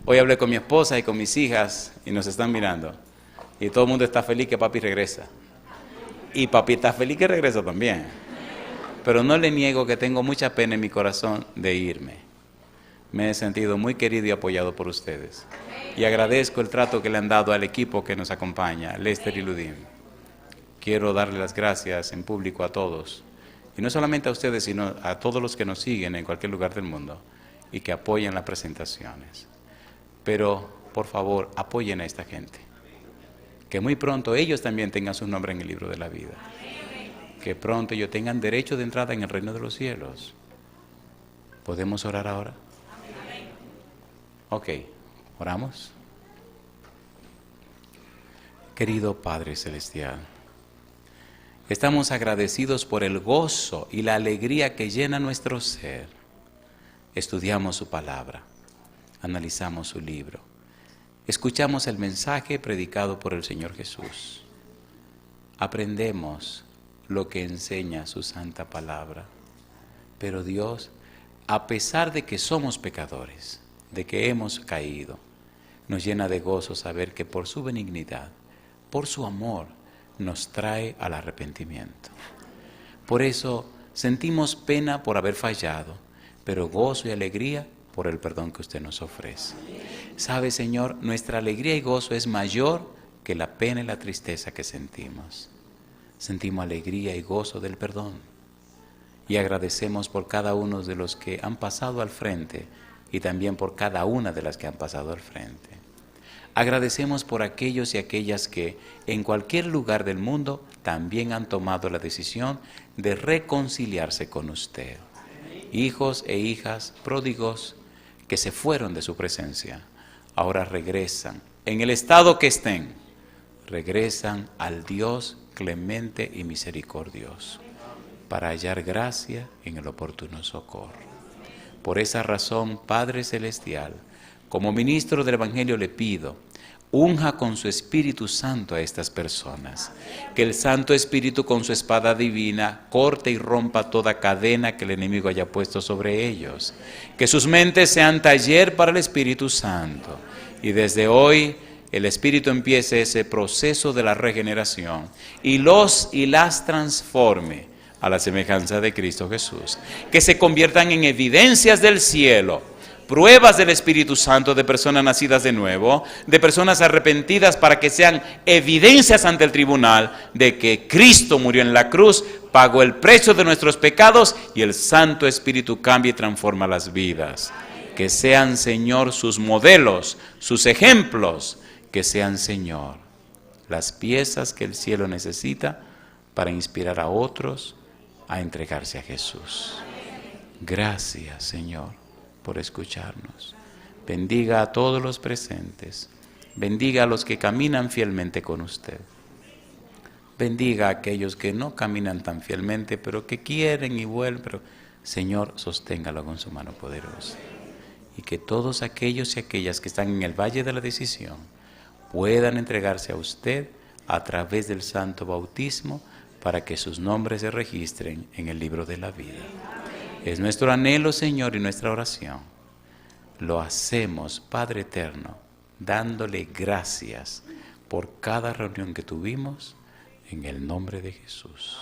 Hoy hablé con mi esposa y con mis hijas y nos están mirando. Y todo el mundo está feliz que papi regresa. Y papi está feliz que regresa también. Pero no le niego que tengo mucha pena en mi corazón de irme. Me he sentido muy querido y apoyado por ustedes. Y agradezco el trato que le han dado al equipo que nos acompaña, Lester y Ludim. quiero darle las gracias en público a todos, y no solamente a ustedes, sino a todos los que nos siguen en cualquier lugar del mundo y que apoyan las presentaciones. Pero, por favor, apoyen a esta gente, que muy pronto ellos también tengan su nombre en el libro de la vida, que pronto ellos tengan derecho de entrada en el reino de los cielos. ¿Podemos orar ahora? Ok, oramos. Querido Padre Celestial, estamos agradecidos por el gozo y la alegría que llena nuestro ser. Estudiamos su palabra, analizamos su libro, escuchamos el mensaje predicado por el Señor Jesús, aprendemos lo que enseña su santa palabra. Pero Dios, a pesar de que somos pecadores, de que hemos caído, nos llena de gozo saber que por su benignidad, por su amor, nos trae al arrepentimiento. Por eso sentimos pena por haber fallado, pero gozo y alegría por el perdón que usted nos ofrece. ¿Sabe, Señor? Nuestra alegría y gozo es mayor que la pena y la tristeza que sentimos. Sentimos alegría y gozo del perdón. Y agradecemos por cada uno de los que han pasado al frente y también por cada una de las que han pasado al frente. Agradecemos por aquellos y aquellas que en cualquier lugar del mundo también han tomado la decisión de reconciliarse con usted. Hijos e hijas pródigos que se fueron de su presencia, ahora regresan, en el estado que estén, regresan al Dios clemente y misericordioso, para hallar gracia en el oportuno socorro. Por esa razón, Padre Celestial, como ministro del Evangelio le pido, unja con su Espíritu Santo a estas personas, que el Santo Espíritu con su espada divina corte y rompa toda cadena que el enemigo haya puesto sobre ellos, que sus mentes sean taller para el Espíritu Santo, y desde hoy el Espíritu empiece ese proceso de la regeneración y las transforme a la semejanza de Cristo Jesús, que se conviertan en evidencias del cielo, pruebas del Espíritu Santo de personas nacidas de nuevo, de personas arrepentidas, para que sean evidencias ante el tribunal de que Cristo murió en la cruz, pagó el precio de nuestros pecados y el Santo Espíritu cambia y transforma las vidas. Que sean, Señor, sus modelos, sus ejemplos, que sean, Señor, las piezas que el cielo necesita para inspirar a otros a entregarse a Jesús. Gracias, Señor, por escucharnos. Bendiga a todos los presentes. Bendiga a los que caminan fielmente con usted. Bendiga a aquellos que no caminan tan fielmente, pero que quieren y vuelven. Pero, Señor, sosténgalo con su mano poderosa. Y que todos aquellos y aquellas que están en el valle de la decisión puedan entregarse a usted a través del santo bautismo, para que sus nombres se registren en el libro de la vida. Es nuestro anhelo, Señor, y nuestra oración. Lo hacemos, Padre eterno, dándole gracias por cada reunión que tuvimos, en el nombre de Jesús.